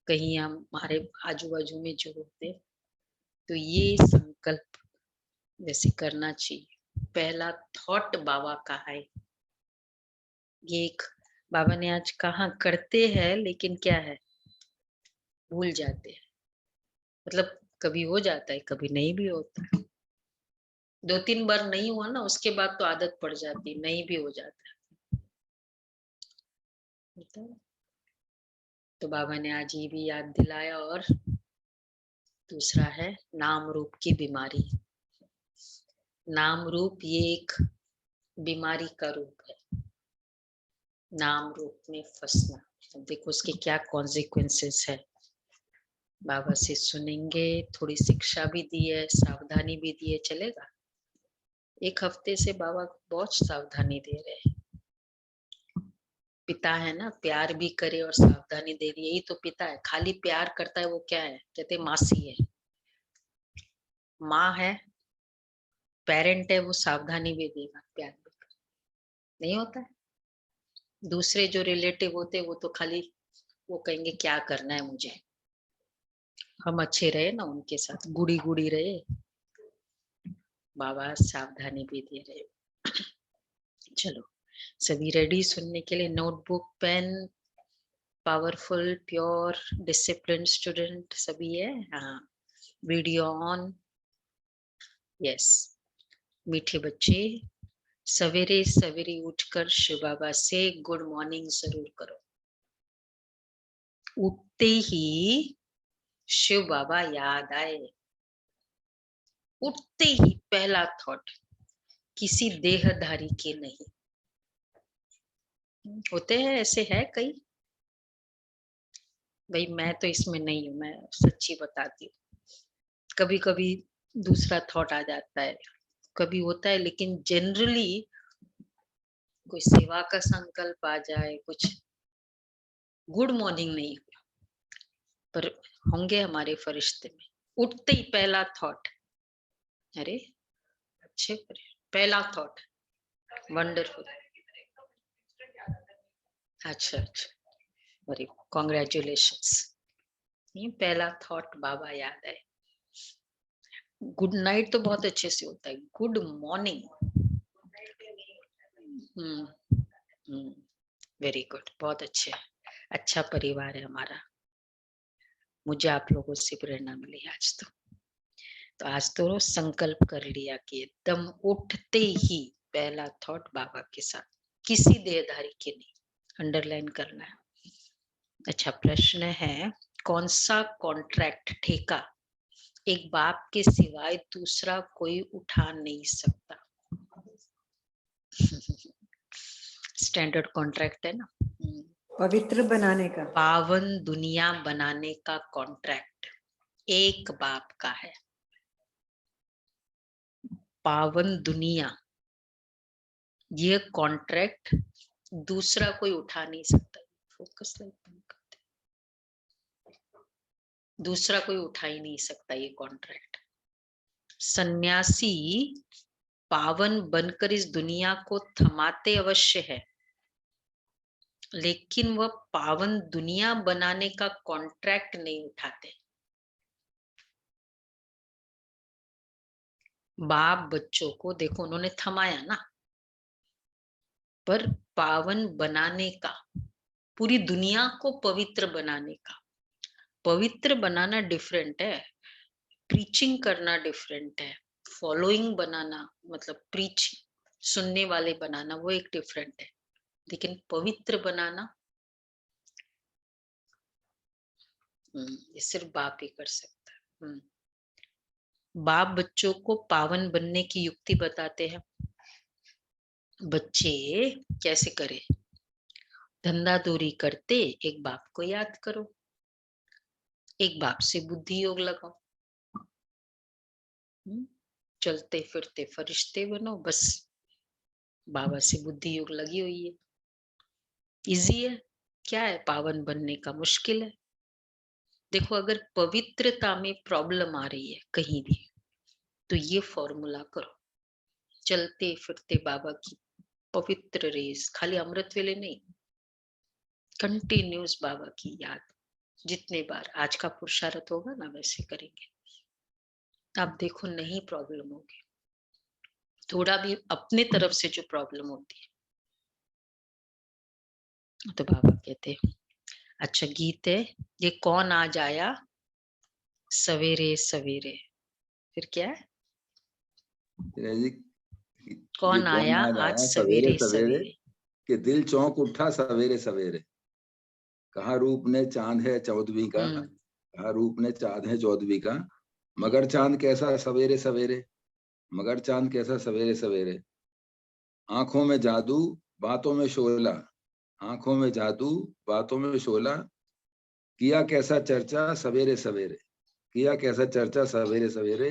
कहीं हमारे आजू बाजू में जो होते, तो ये संकल्प जैसे करना चाहिए। पहला थॉट बाबा का है, ये एक बाबा ने आज कहा करते हैं, लेकिन क्या है, भूल जाते हैं। मतलब कभी हो जाता है, कभी नहीं भी होता। 2-3 बार नहीं हुआ ना, उसके बाद तो आदत पड़ जाती है, नहीं भी हो जाता है। तो बाबा ने आज ये भी याद दिलाया। और दूसरा है नाम रूप की बीमारी। नाम रूप ये एक बीमारी का रूप है, नाम रूप में फंसना। अब देखो उसके क्या कॉन्सिक्वेंसेस है, बाबा से सुनेंगे। थोड़ी शिक्षा भी दी है, सावधानी भी दी है, चलेगा। एक हफ्ते से बाबा बहुत सावधानी दे रहे हैं। पिता है ना, प्यार भी करे और सावधानी दे रही है, यही तो पिता है। खाली प्यार करता है वो क्या है, कहते मासी है, माँ है, पेरेंट है, वो सावधानी भी देगा, प्यार भी नहीं होता है। दूसरे जो रिलेटिव होते वो तो खाली वो कहेंगे क्या करना है मुझे, हम अच्छे रहे ना उनके साथ, गुड़ी गुड़ी रहे। बाबा सावधानी भी दे रहे। चलो सभी रेडी सुनने के लिए, notebook pen, powerful pure discipline student सभी है। हाँ, वीडियो ऑन। यस, मीठे बच्चे सवेरे सवेरे उठकर शिव बाबा से गुड मॉर्निंग जरूर करो। उठते ही शिव बाबा याद आए, उठते ही पहला थॉट किसी देहधारी के नहीं। होते हैं ऐसे, है कई, भाई मैं तो इसमें नहीं हूं, मैं सच्ची बताती हूँ। कभी कभी दूसरा थॉट आ जाता है, कभी होता है, लेकिन जनरली कोई सेवा का संकल्प आ जाए, कुछ गुड मॉर्निंग नहीं, पर होंगे हमारे फरिश्ते में। उठते ही पहला थॉट, अरे अच्छे पहला थॉट, वंडरफुल। अच्छा अच्छा, वेरी कॉन्ग्रेचुलेशंस। ये पहला थॉट बाबा याद है। गुड नाइट तो बहुत अच्छे से होता है, गुड मॉर्निंग। वेरी गुड, बहुत अच्छे, अच्छा परिवार है हमारा। मुझे आप लोगों से प्रेरणा मिली आज तो आज तो संकल्प कर लिया कि एकदम उठते ही पहला थॉट बाबा के साथ, किसी देहधारी के नहीं, अंडरलाइन करना है। अच्छा, प्रश्न है, कौन सा कॉन्ट्रैक्ट, ठेका एक बाप के सिवाय दूसरा कोई उठा नहीं सकता? स्टैंडर्ड कॉन्ट्रैक्ट है ना। पवित्र बनाने का, पावन दुनिया बनाने का कॉन्ट्रैक्ट एक बाप का है। पावन दुनिया, ये कॉन्ट्रैक्ट दूसरा कोई उठा नहीं सकता। फोकस दूसरा कोई उठा ही नहीं सकता ये कॉन्ट्रैक्ट। सन्यासी पावन बनकर इस दुनिया को थमाते अवश्य है, लेकिन वह पावन दुनिया बनाने का कॉन्ट्रैक्ट नहीं उठाते। बाप बच्चों को देखो उन्होंने थमाया ना, पर पावन बनाने का, पूरी दुनिया को पवित्र बनाने का। पवित्र बनाना डिफरेंट है, प्रीचिंग करना डिफरेंट है, फॉलोइंग बनाना मतलब प्रीच सुनने वाले बनाना वो एक डिफरेंट है, लेकिन पवित्र बनाना ये सिर्फ बाप ही कर सकता है। बाप बच्चों को पावन बनने की युक्ति बताते हैं। बच्चे कैसे करें, धंधा दूरी करते एक बाप को याद करो, एक बाप से बुद्धि योग लगाओ, चलते फिरते फरिश्ते बनो, बस बाबा से बुद्धि योग लगी हुई है। इजी है, क्या है पावन बनने का, मुश्किल है? देखो अगर पवित्रता में प्रॉब्लम आ रही है कहीं भी, तो ये फॉर्मूला करो, चलते फिरते बाबा की पवित्र रेस, खाली अमृत वेले नहीं, कंटिन्यूस बाबा की याद, जितने बार आज का पुरुषार्थ होगा ना वैसे करेंगे, आप देखो नहीं प्रॉब्लम होगी। थोड़ा भी अपने तरफ से जो प्रॉब्लम होती है तो बाबा कहते हैं, अच्छा गीत है, ये कौन आज आया सवेरे सवेरे, फिर क्या है, जी, ये कौन कौन आया आज आज आया सवेरे सवेरे सवेरे, सवेरे। कि दिल चौंक उठा सवेरे सवेरे। कहा रूप ने चांद है चौदहवीं का, कहा रूप ने चांद है चौदहवीं का, मगर चांद कैसा सवेरे सवेरे, मगर चांद कैसा सवेरे सवेरे। आंखों में जादू बातों में शोला, आंखों में जादू बातों में शोला, किया कैसा चर्चा सवेरे सवेरे, किया कैसा चर्चा सवेरे सवेरे,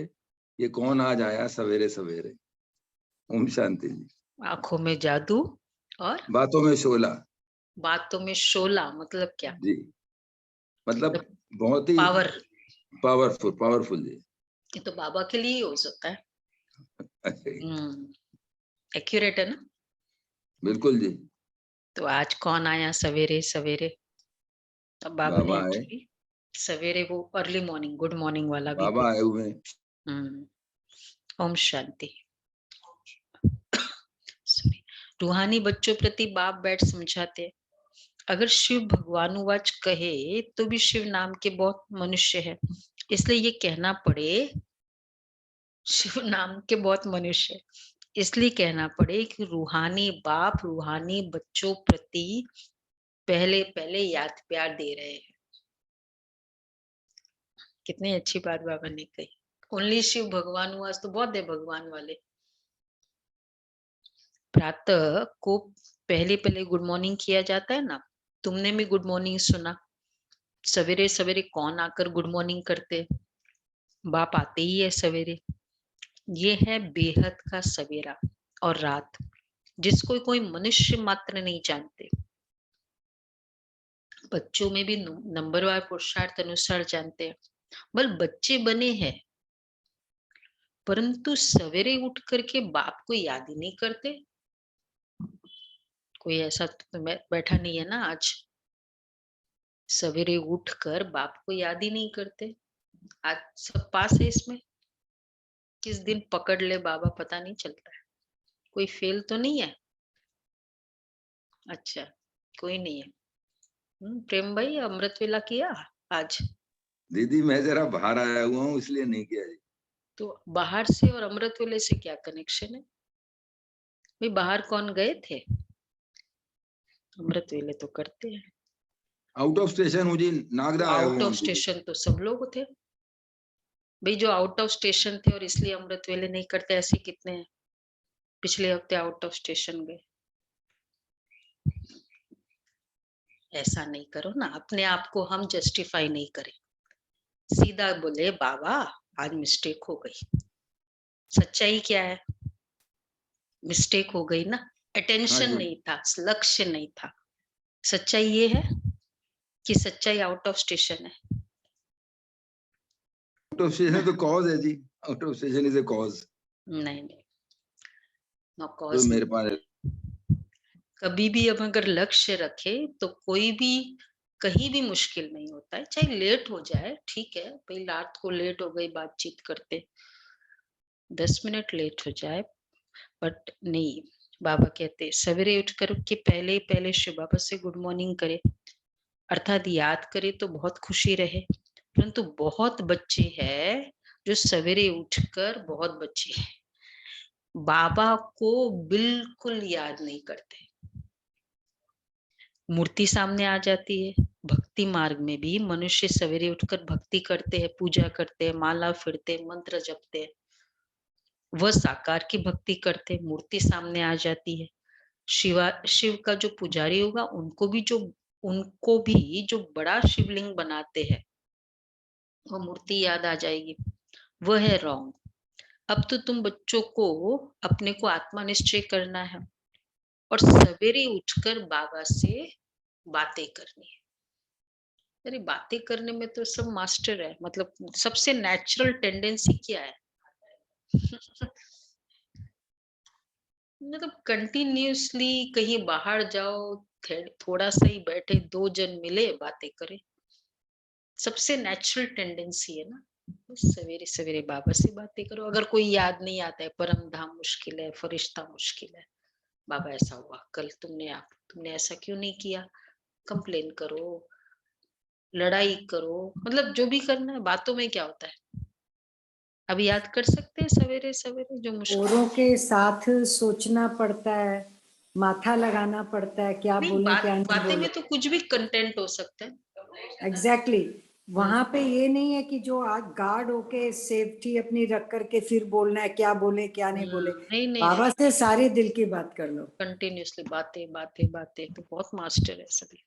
ये कौन आज आया सवेरे सवेरे। ओम शांति जी। आंखों में जादू और बातों में शोला बातों में शोला मतलब क्या, जी, मतलब बहुत ही पावर। पावरफुल, पावरफुल जी। ये तो बाबा के लिए ही हो सकता है। एक्यूरेट है ना। बिल्कुल जी। तो आज कौन आया सवेरे सवेरे, अब बाबा ने बाबा आए, एक्चुअली सवेरे वो अर्ली मॉर्निंग गुड मॉर्निंग वाला भी बाबा आए हुए हैं। ओम शांति। सॉरी, रूहानी बच्चों प्रति बाप बैठ समझाते हैं, अगर शिव भगवानुवाच कहे तो भी शिव नाम के बहुत मनुष्य है, इसलिए ये कहना पड़े शिव नाम के बहुत मनुष्य है, इसलिए कहना पड़े कि रूहानी बाप रूहानी बच्चों प्रति पहले पहले याद प्यार दे रहे हैं। कितनी अच्छी बात बाबा ने कही। ओनली शिव भगवान हुआ तो बहुत है भगवान वाले। प्रातः को पहले पहले गुड मॉर्निंग किया जाता है ना, तुमने भी गुड मॉर्निंग सुना। सवेरे सवेरे कौन आकर गुड मॉर्निंग करते, बाप आते ही है सवेरे। ये है बेहद का सवेरा और रात, जिसको कोई मनुष्य मात्र नहीं जानते। बच्चों में भी नंबरवार पुरुषार्थ अनुसार जानते हैं, बल बच्चे बने हैं परंतु सवेरे उठ करके बाप को याद ही नहीं करते। कोई ऐसा तो बैठा नहीं है ना आज, सवेरे उठकर बाप को याद ही नहीं करते। आज सब पास है इसमें, किस दिन पकड़ ले बाबा पता नहीं चलता है। कोई फेल तो नहीं है, अच्छा कोई नहीं है। प्रेम भाई अमृत वेला किया आज? दीदी मैं जरा बाहर आया हुआ हूँ इसलिए नहीं किया जी। तो बाहर से और अमृत वेले से क्या कनेक्शन है भाई, बाहर कौन गए थे, अमृत वेले तो करते हैं। आउट ऑफ स्टेशन हूँ जी, नागदा आया आउट हुआ ऑफ हूँ दीदी। स्टेशन तो सब लोग थे भाई, जो आउट ऑफ स्टेशन थे और इसलिए अमृत वेले नहीं करते, ऐसे कितने हैं पिछले हफ्ते आउट ऑफ स्टेशन गए। ऐसा नहीं करो ना, अपने आप को हम जस्टिफाई नहीं करें, सीधा बोले बाबा आज मिस्टेक हो गई। सच्चाई क्या है, मिस्टेक हो गई ना, हाँ अटेंशन जी, नहीं था, लक्ष्य नहीं था। सच्चाई ये है कि सच्चाई आउट ऑफ स्टेशन है। आउट ऑफ स्टेशन तो कॉज है जी, out of station is a cause. नहीं नहीं, नो तो कॉज मेरे नहीं। पास कभी भी अब अगर लक्ष्य रखे तो कोई भी कहीं भी मुश्किल नहीं होता है, चाहे लेट हो जाए ठीक है भाई, रात को लेट हो गई बातचीत करते 10 मिनट लेट हो जाए, बट नहीं, बाबा कहते सवेरे उठ कर के पहले पहले शिव बाबा से गुड मॉर्निंग करे, अर्थात याद करे तो बहुत खुशी रहे। परंतु बहुत बच्चे हैं जो सवेरे उठकर, बहुत बच्चे हैं बाबा को बिल्कुल याद नहीं करते। मूर्ति सामने आ जाती है, भक्ति मार्ग में भी मनुष्य सवेरे उठकर भक्ति करते हैं, पूजा करते हैं, माला फिरते हैं, मंत्र जपते हैं, वह साकार की भक्ति करते हैं। मूर्ति सामने आ जाती है, शिव का जो पुजारी होगा उनको भी जो बड़ा शिवलिंग बनाते हैं वो मूर्ति याद आ जाएगी, वह है रॉन्ग। अब तो तुम बच्चों को अपने को आत्मा निश्चय करना है और सवेरे उठकर बाबा से बातें करनी है। अरे बातें करने में तो सब मास्टर है, मतलब सबसे नेचुरल टेंडेंसी क्या है मतलब कंटिन्यूअसली कहीं बाहर जाओ, थोड़ा सा ही बैठे, दो जन मिले बातें करें, सबसे नेचुरल टेंडेंसी है ना, सवेरे सवेरे बाबा से बातें करो। अगर कोई याद नहीं आता है, परम धाम मुश्किल है, फरिश्ता मुश्किल है, बाबा ऐसा हुआ कल, तुमने ऐसा क्यों नहीं किया, कंप्लेन करो, लड़ाई करो, मतलब जो भी करना है। बातों में क्या होता है, अब याद कर सकते हैं सवेरे सवेरे जो मुश्किल। औरों के साथ सोचना पड़ता है, माथा लगाना पड़ता है, क्या नहीं, बोले क्या नहीं बातें बोले। में तो कुछ भी कंटेंट हो सकता है। एग्जैक्टली वहां पे ये नहीं है कि जो आज गार्ड होके सेफ्टी अपनी रख करके फिर बोलना है क्या बोले क्या नहीं बोले। नहीं नहीं, बाबा से सारे दिल की बात कर लो। कंटिन्यूअसली बातें बातें बातें, तो बहुत मास्टर है सभी।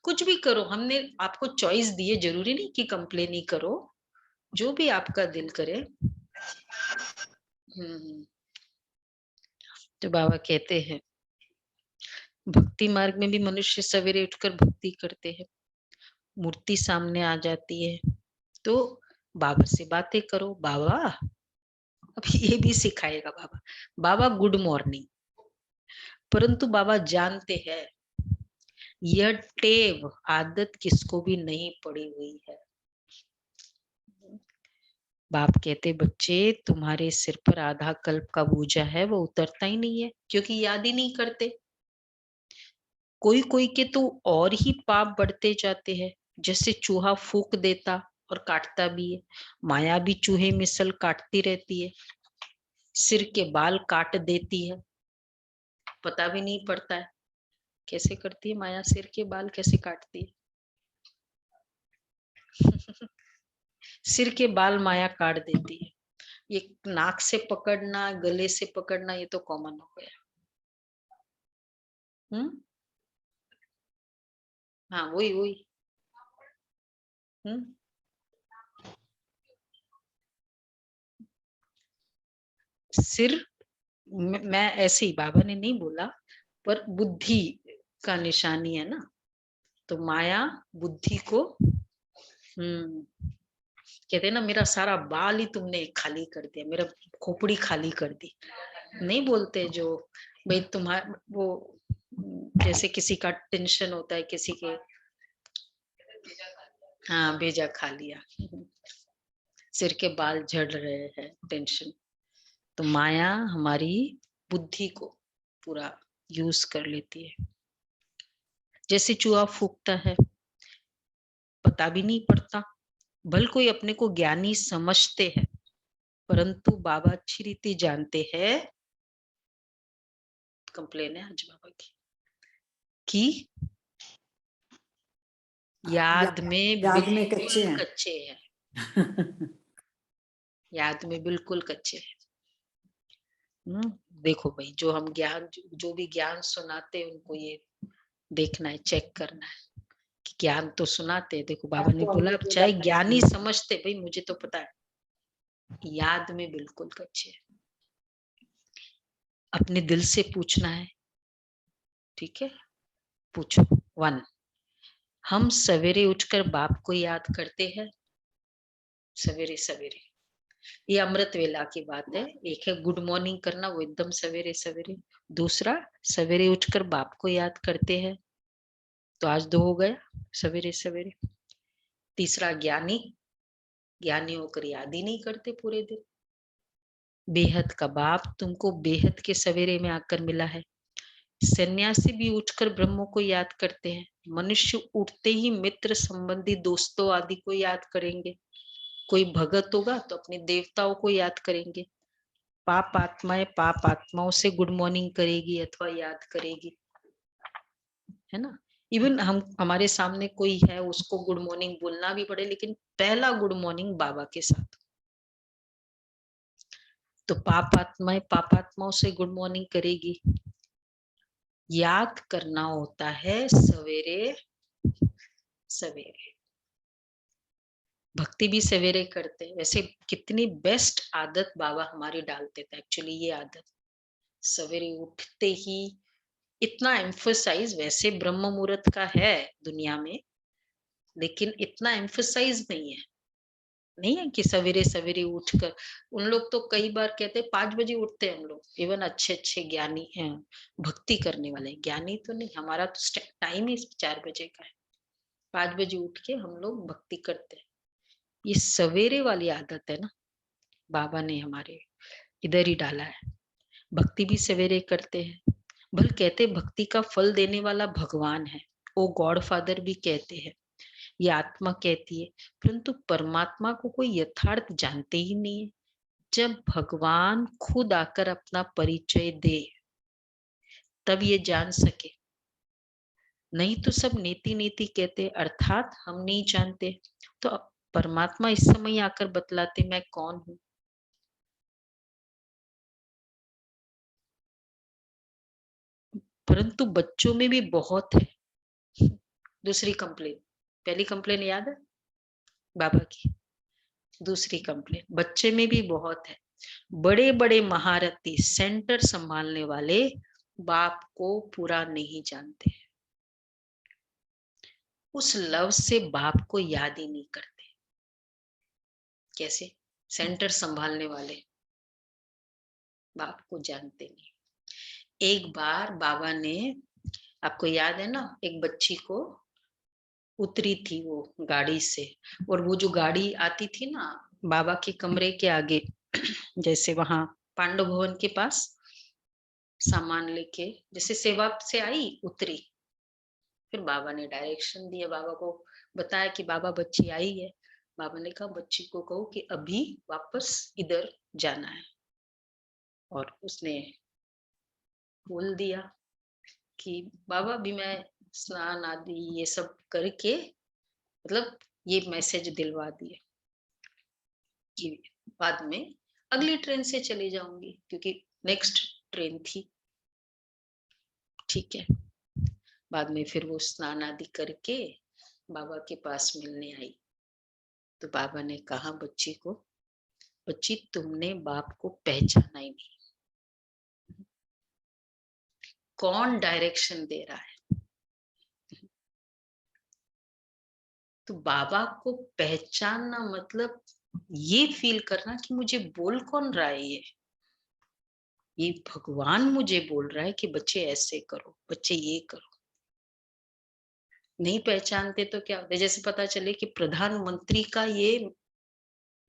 कुछ भी करो, हमने आपको चॉइस दी है, जरूरी नहीं कि कंप्लेन ही करो, जो भी आपका दिल करे। तो बाबा कहते हैं भक्ति मार्ग में भी मनुष्य सवेरे उठकर भक्ति करते हैं। मूर्ति सामने आ जाती है तो बाबा से बातें करो। बाबा अब ये भी सिखाएगा बाबा। बाबा गुड मॉर्निंग, परंतु बाबा जानते हैं यह टेव आदत किसको भी नहीं पड़ी हुई है। बाप कहते बच्चे तुम्हारे सिर पर आधा कल्प का बोझा है, वो उतरता ही नहीं है क्योंकि याद ही नहीं करते। कोई कोई के तो और ही पाप बढ़ते जाते हैं, जैसे चूहा फूंक देता और काटता भी है। माया भी चूहे मिसल काटती रहती है, सिर के बाल काट देती है, पता भी नहीं पड़ता है कैसे करती है माया, सिर के बाल कैसे काटती है। सिर के बाल माया काट देती है। ये नाक से पकड़ना, गले से पकड़ना, ये तो कॉमन हो गया। हाँ वही वही। सिर मैं ऐसे ही, बाबा ने नहीं बोला, पर बुद्धि का निशानी है ना, तो माया बुद्धि को कहते हैं ना, मेरा सारा बाल ही तुमने खाली कर दिया, मेरा खोपड़ी खाली कर दी। नहीं बोलते जो भाई तुम्हारा वो, जैसे किसी का टेंशन होता है, किसी के, हाँ भेजा खा लिया, सिर के बाल झड़ रहे हैं, टेंशन। तो माया हमारी बुद्धि को पूरा यूज कर लेती है। जैसे चूहा फूकता है, पता भी नहीं पड़ता, भल कोई अपने को ज्ञानी समझते हैं, परंतु बाबा अच्छी रीति जानते हैं, कंप्लेन है आज बाबा की, कि याद में याद में बिल्कुल कच्चे हैं। कच्चे हैं। याद में बिल्कुल कच्चे हैं। देखो भाई, जो हम ज्ञान, जो भी ज्ञान सुनाते हैं, उनको ये देखना है, चेक करना है कि ज्ञान तो सुनाते हैं। देखो बाबा ने बोला चाहे ज्ञानी समझते, भाई मुझे तो पता है, याद में बिल्कुल कच्चे हैं। अपने दिल से पूछना है, ठीक है, पूछो। 1, हम सवेरे उठकर बाप को याद करते हैं, सवेरे सवेरे, ये अमृत वेला की बात है। एक है गुड मॉर्निंग करना, वो एकदम सवेरे सवेरे। दूसरा, सवेरे उठकर बाप को याद करते हैं, तो आज 2 हो गया, सवेरे सवेरे। तीसरा, ज्ञानी, ज्ञानी होकर याद ही नहीं करते पूरे दिन। बेहद का बाप तुमको बेहद के सवेरे में आकर मिला है। सन्यासी भी उठकर ब्रह्मों को याद करते हैं। मनुष्य उठते ही मित्र संबंधी दोस्तों आदि को याद करेंगे। कोई भगत होगा तो अपने देवताओं को याद करेंगे। पाप आत्माओं से गुड मॉर्निंग करेगी अथवा याद करेगी, है ना। इवन हम, हमारे सामने कोई है, उसको गुड मॉर्निंग बोलना भी पड़े, लेकिन पहला गुड मॉर्निंग बाबा के साथ। तो पापात्माओं से गुड मॉर्निंग करेगी। याद करना होता है सवेरे सवेरे। भक्ति भी सवेरे करते हैं। वैसे कितनी बेस्ट आदत बाबा हमारी डालते थे एक्चुअली, ये आदत सवेरे उठते ही। इतना एम्फोसाइज वैसे ब्रह्म मुहूर्त का है दुनिया में, लेकिन इतना एम्फोसाइज नहीं है कि सवेरे सवेरे उठकर। उन लोग तो कई बार कहते हैं 5 बजे उठते हैं हम लोग, इवन अच्छे अच्छे ज्ञानी हैं, भक्ति करने वाले। ज्ञानी तो नहीं, हमारा तो टाइम ही 4 बजे का है। 5 बजे उठ के हम लोग भक्ति करते हैं। ये सवेरे वाली आदत है ना, बाबा ने हमारे इधर ही डाला है। भक्ति भी सवेरे करते हैं। भले कहते भक्ति का फल देने वाला भगवान है, वो गॉड फादर भी कहते हैं, ये आत्मा कहती है, परंतु परमात्मा को कोई यथार्थ जानते ही नहीं है। जब भगवान खुद आकर अपना परिचय दे तब ये जान सके, नहीं तो सब नीति नीति कहते, अर्थात हम नहीं जानते। तो परमात्मा इस समय आकर बतलाते मैं कौन हूं। परंतु बच्चों में भी बहुत है। दूसरी कंप्लेन, पहली कंप्लेन याद है बाबा की, दूसरी कंप्लेन बच्चे में भी बहुत है। बड़े बड़े महारथी सेंटर संभालने वाले बाप को पूरा नहीं जानते, उस लव से बाप को याद ही नहीं करते। कैसे? सेंटर संभालने वाले बाप को जानते नहीं। एक बार बाबा ने, आपको याद है ना, एक बच्ची को उतरी थी वो गाड़ी से, और वो जो गाड़ी आती थी ना बाबा के कमरे के आगे, जैसे वहां पांडव भवन के पास सामान लेके जैसे सेवा से आई, उतरी, फिर बाबा ने डायरेक्शन दिया, बाबा को बताया कि बाबा बच्ची आई है। बाबा ने कहा बच्ची को कहो कि अभी वापस इधर जाना है, और उसने बोल दिया कि बाबा भी मैं स्नान आदि ये सब करके, मतलब ये मैसेज दिलवा दिया कि बाद में अगली ट्रेन से चली जाऊंगी, क्योंकि नेक्स्ट ट्रेन थी। ठीक है, बाद में फिर वो स्नान आदि करके बाबा के पास मिलने आई, तो बाबा ने कहा बच्ची को, बच्ची तुमने बाप को पहचाना ही नहीं, कौन डायरेक्शन दे रहा है। तो बाबा को पहचानना मतलब ये फील करना कि मुझे बोल कौन रहा है, ये भगवान मुझे बोल रहा है कि बच्चे ऐसे करो, बच्चे ये करो। नहीं पहचानते तो क्या होता है, जैसे पता चले कि प्रधानमंत्री का ये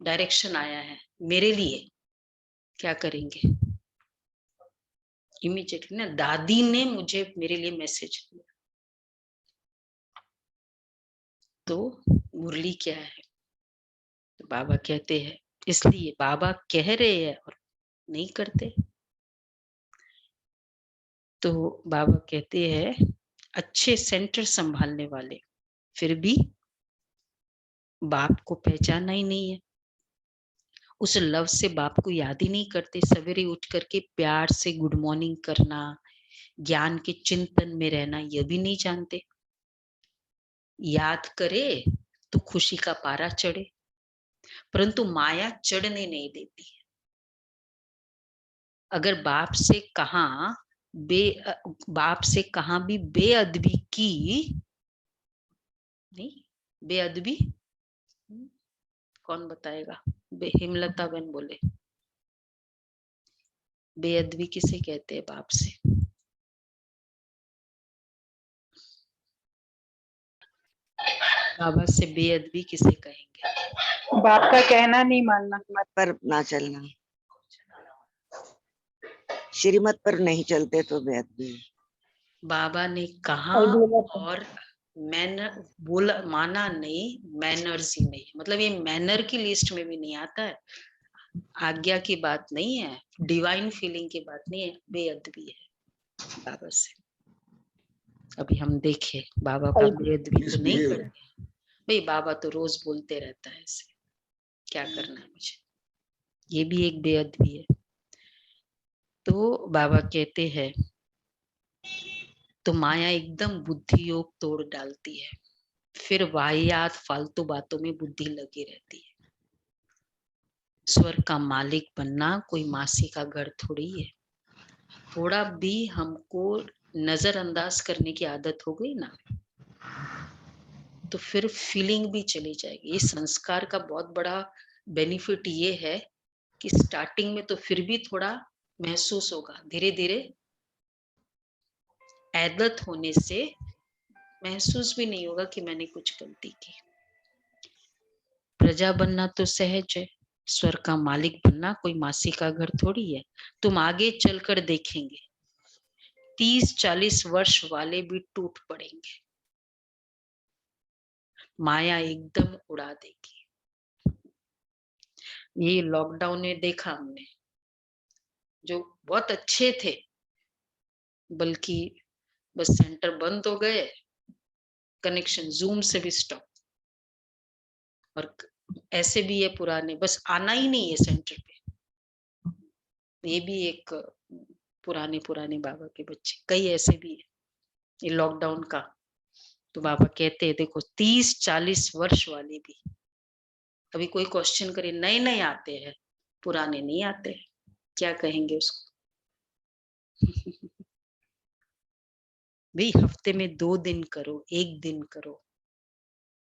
डायरेक्शन आया है मेरे लिए, क्या करेंगे? इमीडिएटली ना, दादी ने मुझे मेरे लिए मैसेज किया, तो मुरली क्या है? तो बाबा कहते हैं, इसलिए बाबा कह रहे हैं और नहीं करते। तो बाबा कहते हैं अच्छे सेंटर संभालने वाले फिर भी बाप को पहचाना ही नहीं है, उस लव से बाप को याद ही नहीं करते। सवेरे उठ करके प्यार से गुड मॉर्निंग करना, ज्ञान के चिंतन में रहना, यह भी नहीं जानते। याद करे तो खुशी का पारा चढ़े, परंतु माया चढ़ने नहीं देती है। अगर बाप से कहा भी बेअदबी की, नहीं बेअदबी कौन बताएगा? हिमलता बहन बोले बेअदबी किसे कहते हैं बाप से? बाबा से बेअदबी किसे कहेंगे? बाप का कहना नहीं मानना, मत पर ना चलना, श्रीमत पर नहीं चलते तो बेअदबी। बाबा ने कहा और मैनर बोला, माना नहीं, मैनर्स ही नहीं, मतलब ये मैनर की लिस्ट में भी नहीं आता है, आज्ञा की बात नहीं है, डिवाइन फीलिंग की बात नहीं है, बेअदबी है बाबा से। अभी हम देखे बाबा का बेअदबी तो नहीं करते भाई, बाबा तो रोज बोलते रहता है ऐसे, क्या करना है मुझे, ये भी एक बेअदबी है। तो बाबा कहते हैं तो माया एकदम बुद्धि योग तोड़ डालती है, फिर वाहियात फालतू बातों में बुद्धि लगी रहती है। स्वर्ग का मालिक बनना कोई मासी का घर थोड़ी है। थोड़ा भी हमको नजरअंदाज करने की आदत हो गई ना, तो फिर फीलिंग भी चली जाएगी। इस संस्कार का बहुत बड़ा बेनिफिट ये है कि स्टार्टिंग में तो फिर भी थोड़ा महसूस होगा, धीरे धीरे आदत होने से महसूस भी नहीं होगा कि मैंने कुछ गलती की। प्रजा बनना तो सहज है, स्वर्ग का मालिक बनना कोई मासी का घर थोड़ी है। तुम आगे चलकर देखेंगे 30-40 वर्ष वाले भी टूट पड़ेंगे, माया एकदम उड़ा देगी। ये लॉकडाउन में देखा हमने, जो बहुत अच्छे थे, बल्कि बस सेंटर बंद हो गए, कनेक्शन जूम से भी स्टॉप, और ऐसे भी है पुराने, बस आना ही नहीं है सेंटर पे। ये भी एक पुराने पुराने बाबा के बच्चे, कई ऐसे भी है ये लॉकडाउन का। तो बाबा कहते हैं देखो 30-40 वर्ष वाले भी, अभी कोई क्वेश्चन करे, नए नए आते हैं, पुराने नहीं आते, क्या कहेंगे उसको? भाई हफ्ते में 2 दिन करो, 1 दिन करो,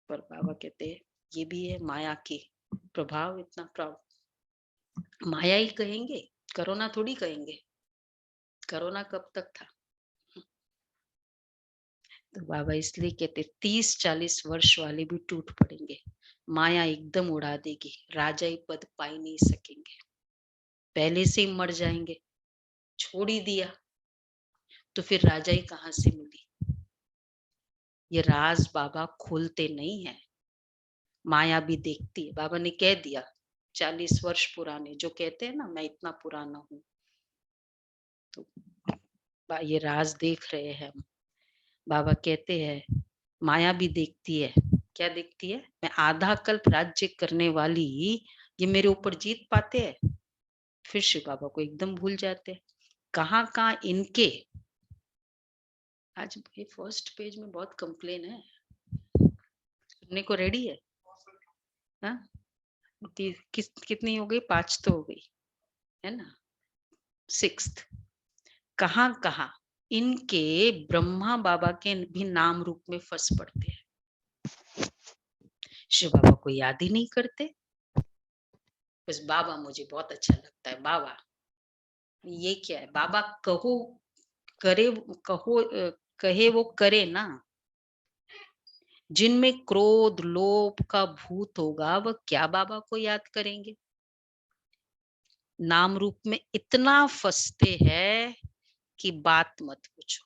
पर बाबा कहते हैं ये भी है माया की प्रभाव, इतना प्रभाव। माया ही कहेंगे, कोरोना थोड़ी कहेंगे। कोरोना कब तक था? तो बाबा इसलिए कहते 30-40 वर्ष वाले भी टूट पड़ेंगे, माया एकदम उड़ा देगी, राजाई पद पा ही नहीं सकेंगे, पहले से ही मर जाएंगे, छोड़ ही दिया तो फिर राजाई कहाँ से मिली? ये राज बाबा खोलते नहीं है, माया भी देखती है। बाबा ने कह दिया 40 वर्ष पुराने जो कहते हैं ना मैं इतना पुराना हूं, तो ये राज देख रहे हैं हम। बाबा कहते हैं माया भी देखती है, क्या देखती है? मैं आधा कल्प राज्य करने वाली, ये मेरे ऊपर जीत पाते हैं? फिर शिव बाबा को एकदम भूल जाते हैं। कहाँ कहाँ इनके, आज ये फर्स्ट पेज में बहुत कंप्लेन है, सुनने को रेडी है? हाँ, कितनी हो गई? 5 तो हो गई है ना, 6th। कहाँ कहाँ इनके ब्रह्मा बाबा के भी नाम रूप में फंस पड़ते हैं, शिव बाबा को याद ही नहीं करते, बस बाबा मुझे बहुत अच्छा लगता है, बाबा ये क्या है? बाबा कहो करे, कहे वो करे ना। जिनमें क्रोध लोभ का भूत होगा वह क्या बाबा को याद करेंगे? नाम रूप में इतना फंसते हैं कि बात मत पूछो।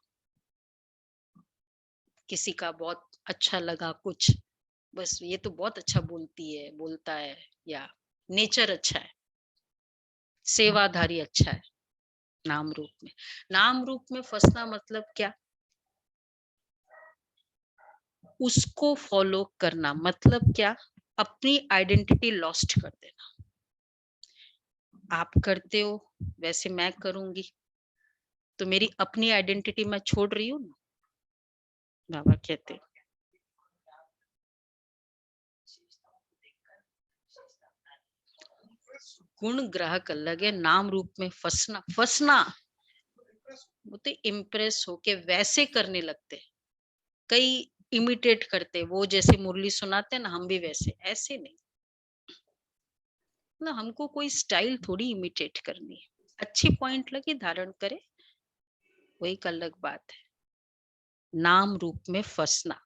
किसी का बहुत अच्छा लगा कुछ, बस ये तो बहुत अच्छा बोलती है, बोलता है, या नेचर अच्छा है, सेवाधारी अच्छा है। नाम रूप में फंसना मतलब क्या? उसको फॉलो करना मतलब क्या? अपनी आइडेंटिटी लॉस्ट कर देना। आप करते हो वैसे मैं करूंगी, तो मेरी अपनी आइडेंटिटी मैं छोड़ रही हूँ ना। बाबा कहते गुण ग्राहक अलग है, नाम रूप में फंसना वो तो इम्प्रेस होके वैसे करने लगते, कई इमिटेट करते, वो जैसे मुरली सुनाते हैं ना, हम भी वैसे, ऐसे नहीं ना। हमको कोई स्टाइल थोड़ी इमिटेट करनी है, अच्छी पॉइंट लगी धारण करे, वही एक अलग बात है। नाम रूप में फंसना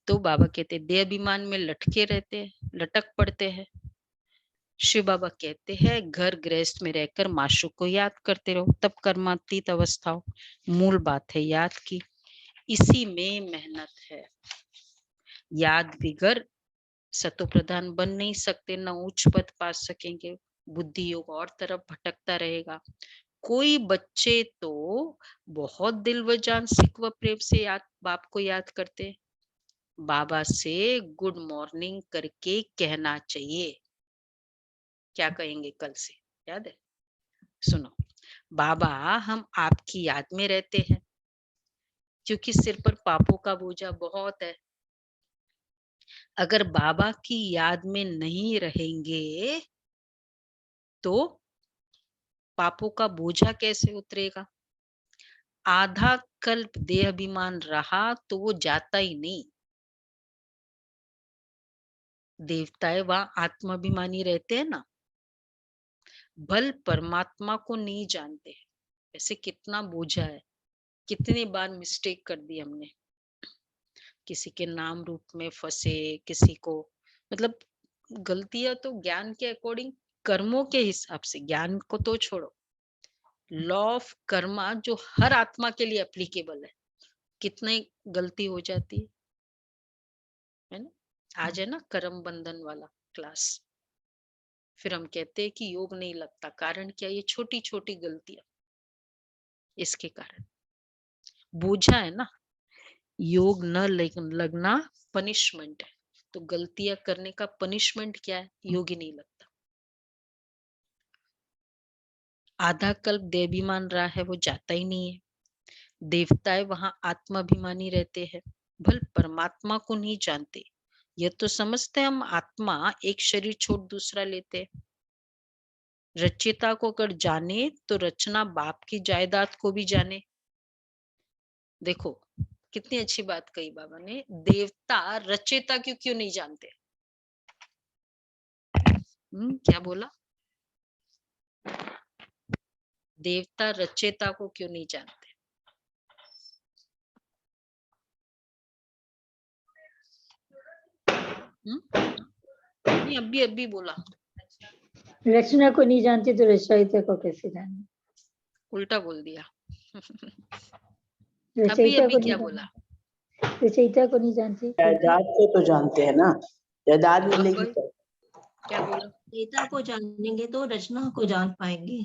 तो बाबा कहते देह अभिमान में लटके रहते हैं, लटक पड़ते हैं। शिव बाबा कहते हैं घर गृहस्थ में रहकर माशूक को याद करते रहो, तब कर्मातीत अवस्था हो। मूल बात है याद की, इसी में मेहनत है। याद बिगर सतो प्रधान बन नहीं सकते, न उच्च पद पा सकेंगे, बुद्धि योग और तरफ भटकता रहेगा। कोई बच्चे तो बहुत दिल व जान सिख व प्रेम से बाप को याद करते, बाबा से गुड मॉर्निंग करके कहना चाहिए। क्या कहेंगे कल से? याद है? सुनो, बाबा हम आपकी याद में रहते हैं, क्योंकि सिर पर पापों का बोझा बहुत है। अगर बाबा की याद में नहीं रहेंगे तो पापों का बोझा कैसे उतरेगा? आधा कल्प देह अभिमान रहा तो वो जाता ही नहीं। देवताएं वहां आत्माभिमानी रहते हैं ना, बल परमात्मा को नहीं जानते। ऐसे कितना बोझा है, कितनी बार मिस्टेक कर दी हमने, किसी के नाम रूप में फंसे, किसी को, मतलब गलतियां तो ज्ञान के अकॉर्डिंग, कर्मों के हिसाब से, ज्ञान को तो छोड़ो, लॉ ऑफ कर्मा जो हर आत्मा के लिए एप्लीकेबल है, कितने गलती हो जाती है ना। आज है ना कर्म बंधन वाला क्लास, फिर हम कहते हैं कि योग नहीं लगता, कारण क्या, ये छोटी छोटी गलतियां, इसके कारण बोझा है ना। योग न लगना पनिशमेंट है, तो गलतियां करने का पनिशमेंट क्या है, योग ही नहीं लगता। आधा कल्प देवाभिमान रहा है वो जाता ही नहीं है, देवताएं वहां आत्माभिमानी रहते हैं, भल परमात्मा को नहीं जानते। यह तो समझते हम आत्मा एक शरीर छोड़ दूसरा लेते हैं। रचयिता को अगर जाने तो रचना बाप की जायदाद को भी जाने। देखो कितनी अच्छी बात कही बाबा ने, देवता रचयिता क्यों क्यों नहीं जानते। क्या बोला, देवता रचयिता को क्यों नहीं जानते। नहीं अभी बोला, रचना को नहीं जानते तो रचयिता को कैसे जाने। उल्टा बोल दिया। रचयिता अभी को क्या नहीं बोला, रचयिता को नहीं जानते, जायदाद को तो जानते हैं ना, जायदाद मिलेगी कोई तो। क्या बोला, रचयिता को जानेंगे तो रचना को जान पाएंगे।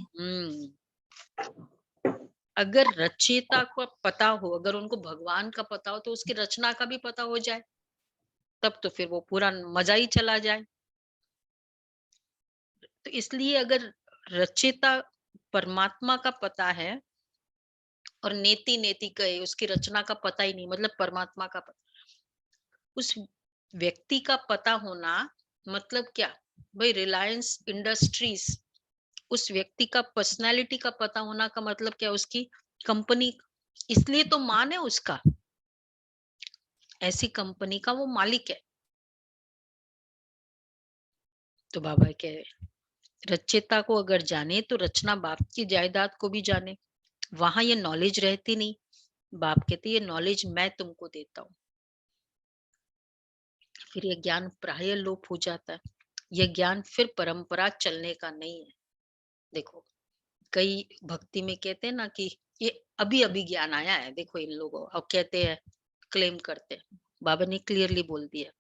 अगर रचयिता को पता हो, अगर उनको भगवान का पता हो, तो उसकी रचना का भी पता हो जाए, तब तो फिर वो पूरा मजा ही चला जाए। तो इसलिए अगर रचयिता परमात्मा का पता है और नेति नेति कहे उसकी रचना का पता ही नहीं, मतलब परमात्मा का पता, उस व्यक्ति का पता होना मतलब क्या भाई, रिलायंस इंडस्ट्रीज, उस व्यक्ति का पर्सनालिटी का पता होना का मतलब क्या, उसकी कंपनी, इसलिए तो मान है उसका, ऐसी कंपनी का वो मालिक है। तो बाबा कह रहे रचयिता को अगर जाने तो रचना बाप की जायदाद को भी जाने। वहां ये नॉलेज रहती नहीं, बाप कहते ये नॉलेज मैं तुमको देता हूं, फिर ये ज्ञान प्राय लोप हो जाता है। यह ज्ञान फिर परंपरा चलने का नहीं है। देखो कई भक्ति में कहते हैं ना कि ये अभी अभी ज्ञान आया है, देखो इन लोगों, और कहते हैं, क्लेम करते हैं। बाबा ने क्लियरली बोल दिया,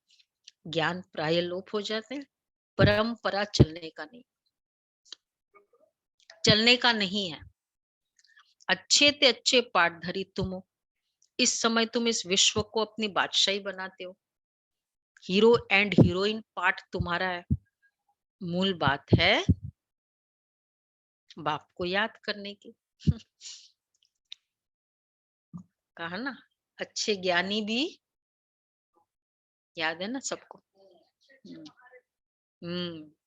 ज्ञान प्राय लोप हो जाते हैं, परंपरा चलने का नहीं, चलने का नहीं है। अच्छे ते अच्छे पाठधारी तुम हो, इस समय तुम इस विश्व को अपनी बादशाही बनाते हो, हीरो एंड हीरोइन पार्ट तुम्हारा है। मूल बात है बाप को याद करने की। कहा ना, अच्छे ज्ञानी भी याद है ना सबको।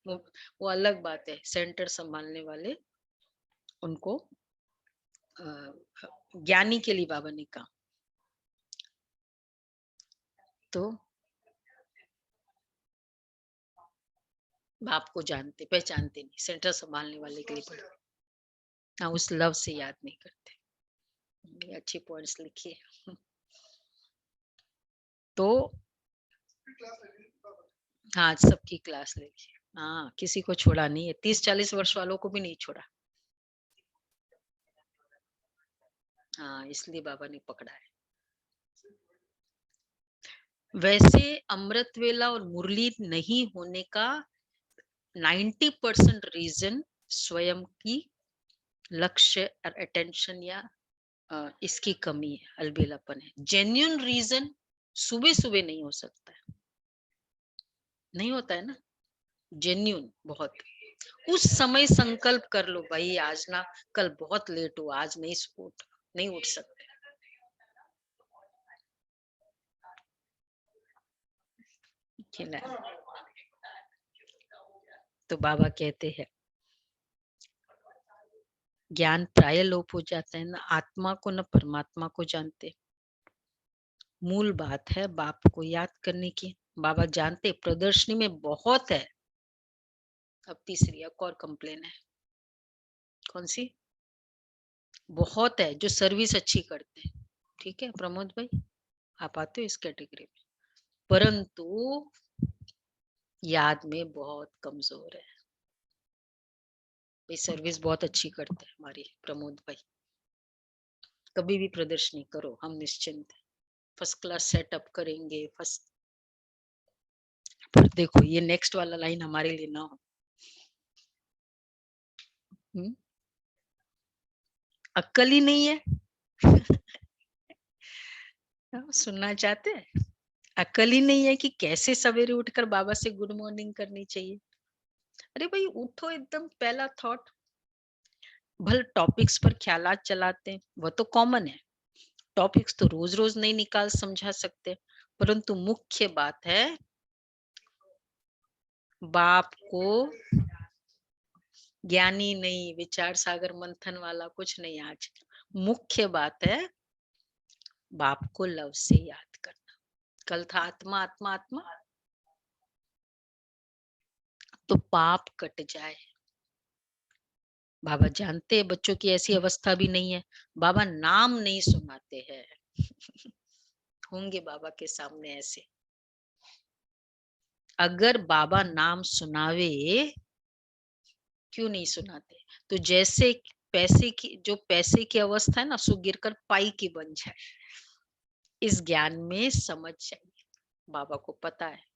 वो अलग बात है, सेंटर संभालने वाले उनको ज्ञानी के लिए बाबा ने कहा। तो बाप को जानते पहचानते नहीं, सेंटर संभालने वाले के लिए बोला, हाँ उस लव से याद नहीं करते। ये अच्छी पॉइंट्स लिखी है। तो हाँ सबकी क्लास लेगी, हाँ किसी को छोड़ा नहीं है, 30-40 वर्ष वालों को भी नहीं छोड़ा। हाँ इसलिए बाबा ने पकड़ा है। वैसे अमृत वेला और मुरली नहीं होने का 90% रीजन स्वयं की लक्ष्य और अटेंशन या इसकी कमी है, अलबेलापन है। जेन्युइन रीजन सुबह सुबह नहीं हो सकता है, नहीं होता है ना जेन्युइन। बहुत उस समय संकल्प कर लो भाई, आज ना कल बहुत लेट हुआ, आज नहीं उठ सकते। तो बाबा कहते हैं ज्ञान प्राय लोप हो जाता है, ना आत्मा को न परमात्मा को जानते। मूल बात है बाप को याद करने की। बाबा जानते प्रदर्शनी में बहुत है। अब तीसरी एक और कंप्लेन है, कौन सी, बहुत है जो सर्विस अच्छी करते हैं। ठीक है प्रमोद भाई, आप आते हो इस कैटेगरी में, परंतु याद में बहुत कमजोर है। भाई सर्विस बहुत अच्छी करते हैं हमारी प्रमोद भाई, कभी भी प्रदर्शनी करो, हम निश्चिंत हैं, फर्स्ट क्लास सेटअप करेंगे फर्स्ट। पर देखो ये नेक्स्ट वाला लाइन हमारे लिए ना हो। अक्ल ही नहीं है। सुनना चाहते हैं? अक्ल ही नहीं है कि कैसे सवेरे उठकर बाबा से गुड मॉर्निंग करनी चाहिए। अरे भाई उठो, एकदम पहला थॉट। भले टॉपिक्स पर ख्यालात चलाते हैं, वो तो कॉमन है, टॉपिक्स तो रोज रोज नहीं निकाल समझा सकते, परंतु मुख्य बात है बाप को ज्ञानी नहीं, विचार सागर मंथन वाला कुछ नहीं। आज मुख्य बात है बाप को लव से याद करना। कल था आत्मा आत्मा आत्मा, तो पाप कट जाए। बाबा जानते हैं बच्चों की ऐसी अवस्था भी नहीं है, बाबा नाम नहीं सुनाते हैं। होंगे बाबा के सामने ऐसे, अगर बाबा नाम सुनावे, क्यों नहीं सुनाते? तो जैसे पैसे की अवस्था है ना, सो गिरकर पाई की बन जाए, इस ज्ञान में समझ चाहिए। बाबा को पता है।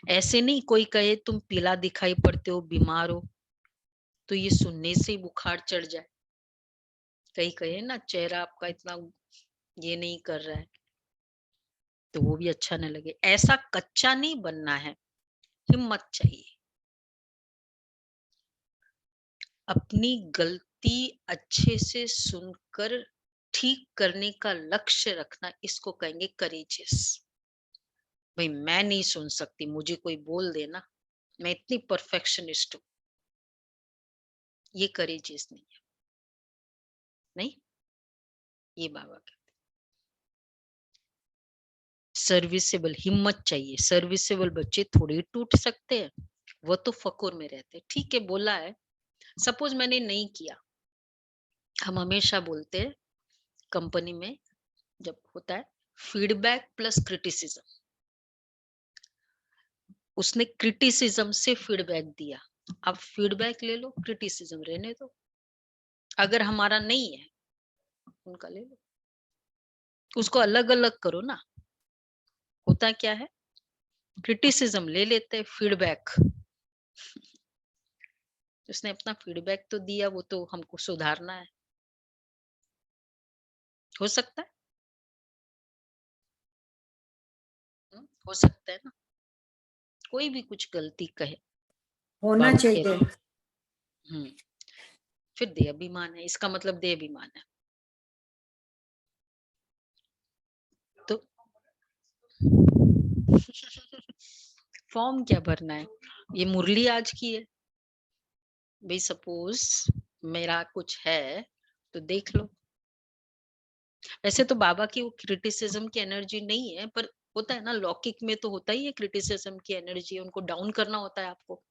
ऐसे नहीं कोई कहे तुम पीला दिखाई पड़ते हो, बीमार हो, तो ये सुनने से ही बुखार चढ़ जाए। कहीं कहे ना चेहरा आपका इतना ये नहीं कर रहा है, तो वो भी अच्छा न लगे। ऐसा कच्चा नहीं बनना है, हिम्मत चाहिए। अपनी गलती अच्छे से सुनकर ठीक करने का लक्ष्य रखना, इसको कहेंगे करेजियस। भाई मैं नहीं सुन सकती, मुझे कोई बोल देना, मैं इतनी परफेक्शनिस्ट हूं, ये करेजियस नहीं है। नहीं, ये बाबा कहते सर्विसेबल, हिम्मत चाहिए। सर्विसेबल बच्चे थोड़े टूट सकते हैं, वो तो फकुर में रहते। ठीक है बोला है, सपोज मैंने नहीं किया। हम हमेशा बोलते हैं कंपनी में जब होता है फीडबैक प्लस क्रिटिसिज्म, उसने क्रिटिसिज्म से फीडबैक दिया, अब फीडबैक ले लो, क्रिटिसिज्म रहने दो। अगर हमारा नहीं है उनका ले लो, उसको अलग अलग करो ना। होता क्या है, क्रिटिसिज्म ले लेते हैं, फीडबैक, उसने अपना फीडबैक तो दिया, वो तो हमको सुधारना है। हो सकता है, हो सकता है ना, कोई भी कुछ गलती कहे, होना बाबा चाहिए। कहते फिर देह अभिमान है, इसका मतलब देह अभिमान है। तो फॉर्म क्या भरना है, ये मुरली आज की है भाई। सपोज मेरा कुछ है तो देख लो। वैसे तो बाबा की वो क्रिटिसिज्म की एनर्जी नहीं है, पर होता है ना लौकिक में तो होता ही है, क्रिटिसिज्म की एनर्जी, उनको डाउन करना होता है आपको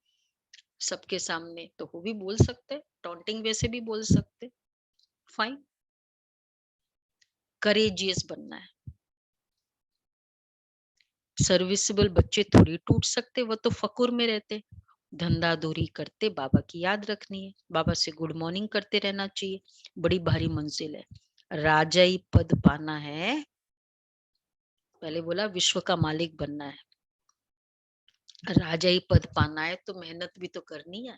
सबके सामने, तो वो भी बोल सकते, टॉन्टिंग वैसे भी बोल सकते, फाइन। करेजियस बनना है। सर्विसेबल बच्चे थोड़ी टूट सकते, वो तो फकुर में रहते, धंधा दूरी करते, बाबा की याद रखनी है, बाबा से गुड मॉर्निंग करते रहना चाहिए। बड़ी भारी मंजिल है, राजाई पद पाना है। पहले बोला विश्व का मालिक बनना है, राजाई पद पाना है तो मेहनत भी तो करनी है।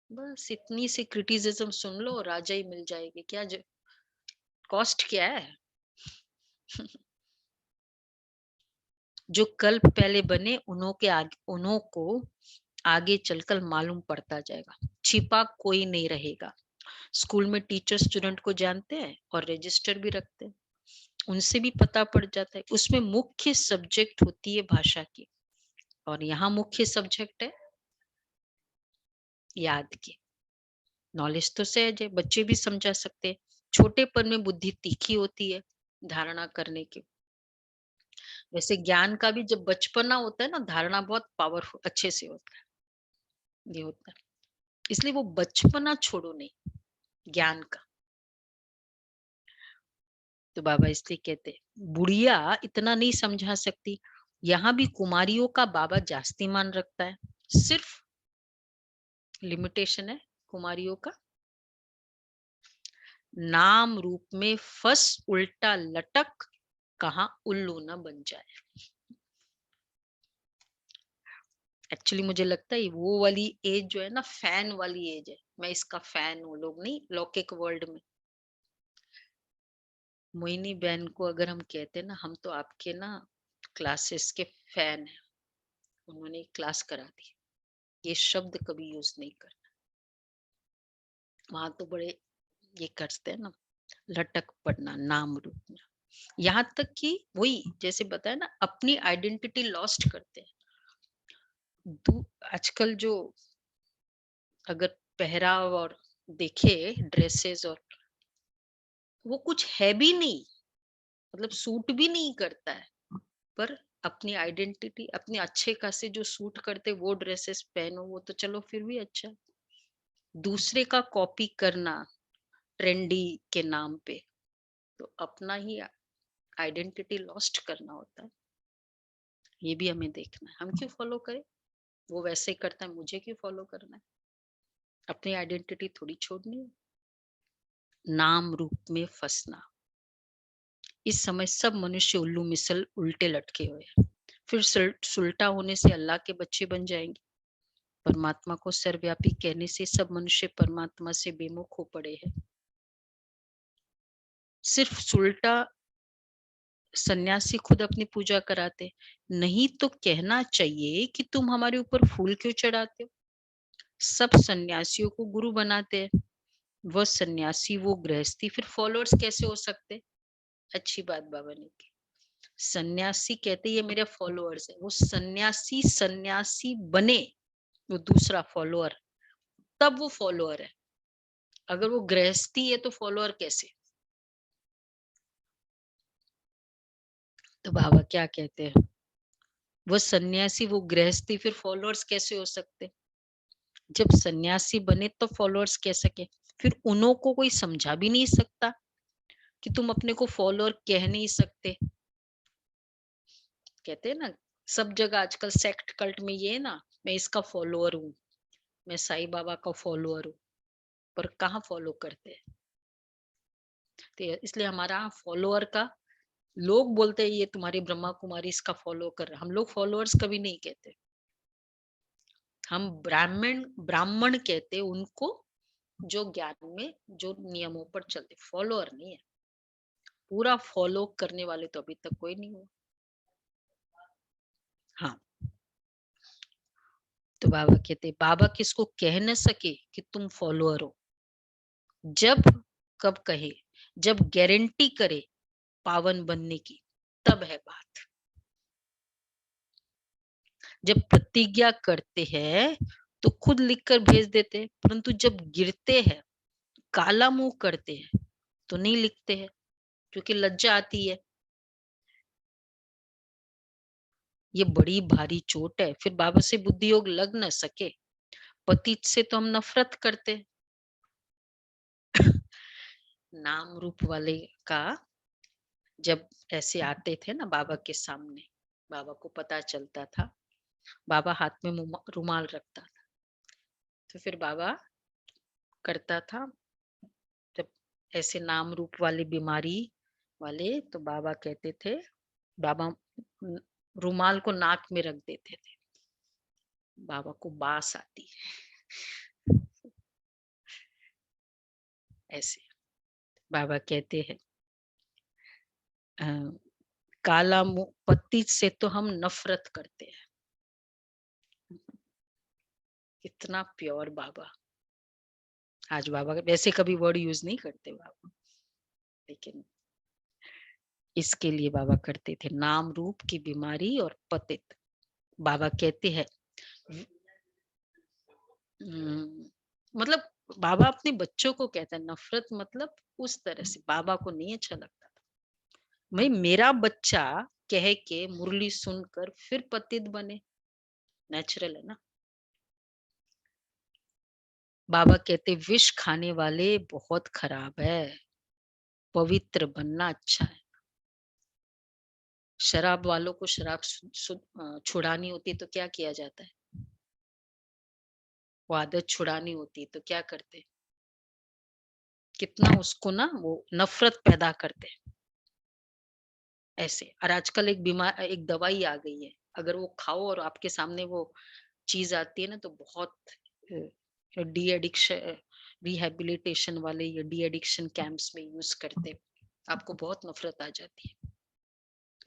बस इतनी सी क्रिटिसिज्म सुन लो, राजाई मिल जाएगी। क्या कॉस्ट क्या है? जो कल्प पहले बने उन्हों को आगे चलकर मालूम पड़ता जाएगा, छिपा कोई नहीं रहेगा। स्कूल में टीचर स्टूडेंट को जानते हैं और रजिस्टर भी रखते हैं, उनसे भी पता पड़ जाता है। उसमें मुख्य सब्जेक्ट होती है भाषा की, और यहाँ मुख्य सब्जेक्ट है याद की। नॉलेज तो सहज है, बच्चे भी समझा सकते हैं। छोटेपन में बुद्धि तीखी होती है धारणा करने की। वैसे ज्ञान का भी जब बचपना होता है ना, धारणा बहुत पावरफुल अच्छे से होता है, ये होता है। इसलिए वो बचपना छोड़ो नहीं ज्ञान का। तो बाबा इसलिए कहते बुढ़िया इतना नहीं समझा सकती। यहाँ भी कुमारियों का बाबा जास्ती मान रखता है, सिर्फ लिमिटेशन है कुमारियों का, नाम रूप में फंस उल्टा लटक कहाँ उल्लू न बन जाए। एक्चुअली मुझे लगता है वो वाली एज जो है ना, फैन वाली एज है। मैं इसका फैन हूँ, लोग नहीं लौकिक वर्ल्ड में। मोहिनी बहन को अगर हम कहते हैं ना, हम तो आपके ना क्लासेस के फैन हैं, उन्होंने क्लास करा दी, ये शब्द कभी यूज नहीं करना। वहां तो बड़े ये करते हैं ना, लटक पड़ना नाम रूप में। यहाँ तक कि वही जैसे बताया ना, अपनी आइडेंटिटी लॉस्ट करते हैं। आजकल जो अगर पहराव और देखे ड्रेसेस, और वो कुछ है भी नहीं, मतलब सूट भी नहीं करता है, पर अपनी आइडेंटिटी, अपने अच्छे खासे जो सूट करते वो ड्रेसेस पहनो, वो तो चलो फिर भी अच्छा। दूसरे का कॉपी करना ट्रेंडी के नाम पे, तो अपना ही आइडेंटिटी लॉस्ट करना होता है। ये भी हमें देखना है, हम क्यों फॉलो करें, वो वैसे ही करता है, मुझे क्यों फॉलो करना है। अपनी आइडेंटिटी थोड़ी छोड़नी है। नाम रूप में फंसना, इस समय सब मनुष्य उल्लू मिसल उल्टे लटके हुए हैं। फिर सुलटा होने से अल्लाह के बच्चे बन जाएंगे। परमात्मा को सर्वव्यापी कहने से सब मनुष्य परमात्मा से बेमुख हो पड़े हैं। सिर्फ सुलटा सन्यासी खुद अपनी पूजा कराते, नहीं तो कहना चाहिए कि तुम हमारे ऊपर फूल क्यों चढ़ाते हो। सब सन्यासियों को गुरु बनाते हैं, वह सन्यासी वो गृहस्थी फिर फॉलोअर्स कैसे हो सकते। अच्छी बात बाबा ने की। सन्यासी कहते ये मेरे फॉलोअर्स है, वो सन्यासी सन्यासी बने, वो दूसरा फॉलोअर, तब वो फॉलोअर है। अगर वो गृहस्थी है तो फॉलोअर कैसे। तो बाबा क्या कहते हैं, वो सन्यासी वो गृहस्थी फिर फॉलोअर्स कैसे हो सकते। जब सन्यासी बने तो फॉलोअर्स कैसे के, फिर उन्हों को कोई समझा भी नहीं सकता कि तुम अपने को फॉलोअर कह नहीं सकते। कहते हैं ना सब जगह आजकल सेक्ट कल्ट में ये है ना, मैं इसका फॉलोअर हूँ, मैं साईं बाबा का फॉलोअर हूँ, पर कहाँ फॉलो करते हैं। तो इसलिए हमारा फॉलोअर का, लोग बोलते हैं ये तुम्हारी ब्रह्मा कुमारी इसका फॉलो कर रहे, हम लोग फॉलोअर्स कभी नहीं कहते। हम ब्राह्मण कहते उनको जो ज्ञान में जो नियमों पर चलते, फॉलोअर नहीं है। पूरा फॉलो करने वाले तो अभी तक कोई नहीं हुआ। हाँ, तो बाबा कहते बाबा किसको कह न सके कि तुम फॉलोअर हो, जब कब कहे, जब गारंटी करे पावन बनने की, तब है बात। जब प्रतिज्ञा करते हैं तो खुद लिखकर भेज देते हैं, परंतु जब गिरते हैं काला मुंह करते हैं तो नहीं लिखते हैं, क्योंकि लज्जा आती है। ये बड़ी भारी चोट है। फिर बाबा से बुद्धि योग लग न सके, पतित से तो हम नफरत करते। नाम रूप वाले का जब ऐसे आते थे ना बाबा के सामने, बाबा को पता चलता था, बाबा हाथ में रुमाल रखता था, तो फिर बाबा करता था, जब ऐसे नाम रूप वाली बीमारी वाले, तो बाबा कहते थे, बाबा रुमाल को नाक में रख देते थे, बाबा को बास आती है। ऐसे बाबा कहते हैं काला मुंह पति से तो हम नफरत करते हैं। कितना प्योर बाबा। आज बाबा वैसे कभी वर्ड यूज नहीं करते बाबा, लेकिन इसके लिए बाबा करते थे, नाम रूप की बीमारी और पतित। बाबा कहते हैं मतलब बाबा अपने बच्चों को कहते हैं, नफरत मतलब उस तरह से बाबा को नहीं अच्छा लगता था। भाई मेरा बच्चा कह के मुरली सुनकर फिर पतित बने, नेचुरल है ना। बाबा कहते विष खाने वाले बहुत खराब है, पवित्र बनना अच्छा है। शराब वालों को शराब छुड़ानी होती है तो क्या किया जाता है? वो आदत छुड़ानी होती है तो क्या करते? कितना उसको ना वो नफरत पैदा करते ऐसे। और आजकल एक दवाई आ गई है, अगर वो खाओ और आपके सामने वो चीज आती है ना तो बहुत डी एडिक्शन रिहेबिलिटेशन वाले या डी एडिक्शन कैंप्स में यूज करते, आपको बहुत नफरत आ जाती है।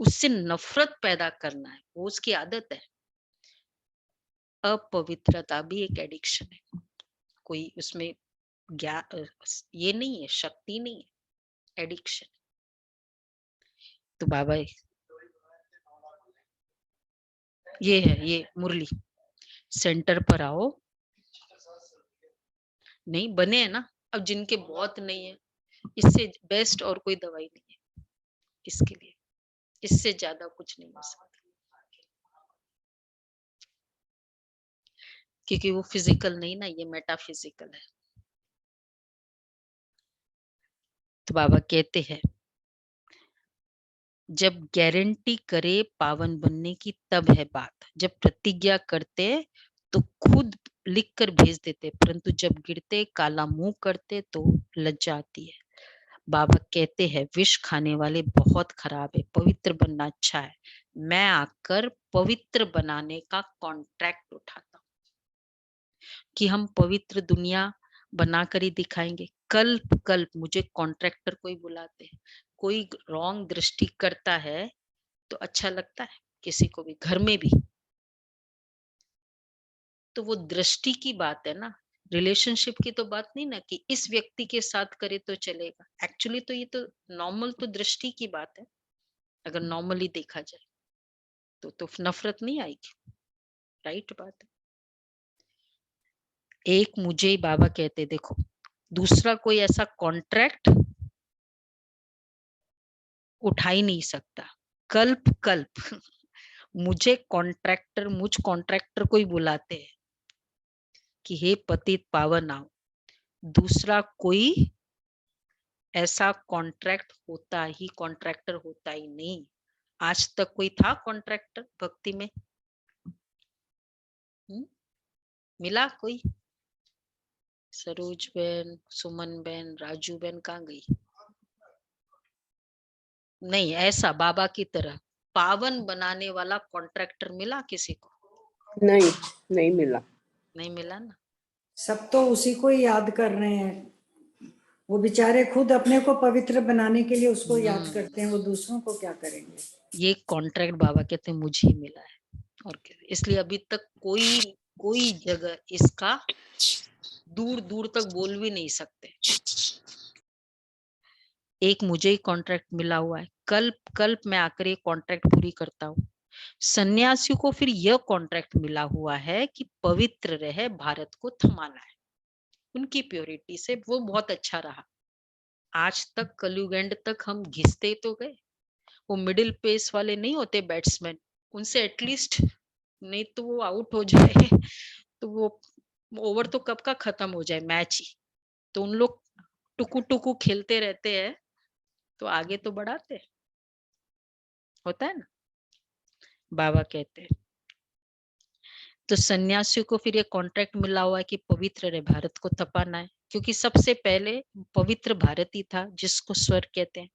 उससे नफरत पैदा करना है, वो उसकी आदत है। अपवित्रता भी एक एडिक्शन है, कोई उसमें ये नहीं है, शक्ति नहीं है, एडिक्शन। तो बाबा ये है, ये मुरली सेंटर पर आओ। नहीं बने हैं ना, अब जिनके बहुत नहीं है, इससे बेस्ट और कोई दवाई नहीं है इसके लिए, इससे ज्यादा कुछ नहीं हो सकता, क्योंकि वो फिजिकल नहीं ना, ये मेटाफिजिकल है। तो बाबा कहते हैं जब गारंटी करे पावन बनने की तब है बात, जब प्रतिज्ञा करते तो खुद लिख कर भेज देते, परंतु जब गिरते काला मुंह करते तो लज्जा आती है। बाबा कहते हैं विष खाने वाले बहुत खराब है, पवित्र बनना अच्छा है। मैं आकर पवित्र बनाने का कॉन्ट्रैक्ट उठाता हूँ कि हम पवित्र दुनिया बनाकर ही दिखाएंगे। कल्प कल्प मुझे कॉन्ट्रैक्टर कोई बुलाते हैं, कोई रॉन्ग दृष्टि करता है तो अच्छा लगता है किसी को भी, घर में भी। तो वो दृष्टि की बात है ना, रिलेशनशिप की तो बात नहीं ना कि इस व्यक्ति के साथ करे तो चलेगा। एक्चुअली तो ये तो नॉर्मल तो दृष्टि की बात है। अगर नॉर्मली देखा जाए तो नफरत नहीं आएगी, राइट बात है। एक मुझे बाबा कहते देखो, दूसरा कोई ऐसा कॉन्ट्रैक्ट उठा ही नहीं सकता। कल्प कल्प मुझ कॉन्ट्रैक्टर को ही बुलाते हैं कि हे पतित पावन आओ। दूसरा कोई ऐसा कॉन्ट्रैक्टर होता ही नहीं। आज तक कोई था कॉन्ट्रैक्टर भक्ति में? मिला कोई? सरोज बहन, सुमन बहन, राजू बहन कहाँ गई? नहीं, ऐसा बाबा की तरह पावन बनाने वाला कॉन्ट्रैक्टर मिला किसी को? नहीं, नहीं मिला। नहीं मिला ना। सब तो उसी को ही याद कर रहे हैं, वो बेचारे खुद अपने को पवित्र बनाने के लिए उसको याद करते हैं, वो दूसरों को क्या करेंगे। ये कॉन्ट्रैक्ट बाबा कहते हैं मुझे ही मिला है, और इसलिए अभी तक कोई जगह इसका दूर दूर तक बोल भी नहीं सकते। एक मुझे ही कॉन्ट्रैक्ट मिला हुआ है, कल्प मैं आकर ये कॉन्ट्रैक्ट पूरी करता हूँ। सन्यासियों को फिर यह कॉन्ट्रैक्ट मिला हुआ है कि पवित्र रहे, भारत को थमाना है। उनकी प्योरिटी से वो बहुत अच्छा रहा। आज तक कलयुग एंड तक हम घिसते तो गए, वो मिडिल पेस वाले नहीं होते बैट्समैन, उनसे एटलीस्ट नहीं तो वो आउट हो जाए तो वो ओवर तो कब का खत्म हो जाए मैच ही, तो उन लोग टुकु टुकु खेलते रहते हैं तो आगे तो बढ़ाते होता है ना। बाबा कहते हैं तो सन्यासियों को फिर ये कॉन्ट्रैक्ट मिला हुआ है कि पवित्र रहे, भारत को तपाना है, क्योंकि सबसे पहले पवित्र भारत ही था जिसको स्वर्ग कहते हैं।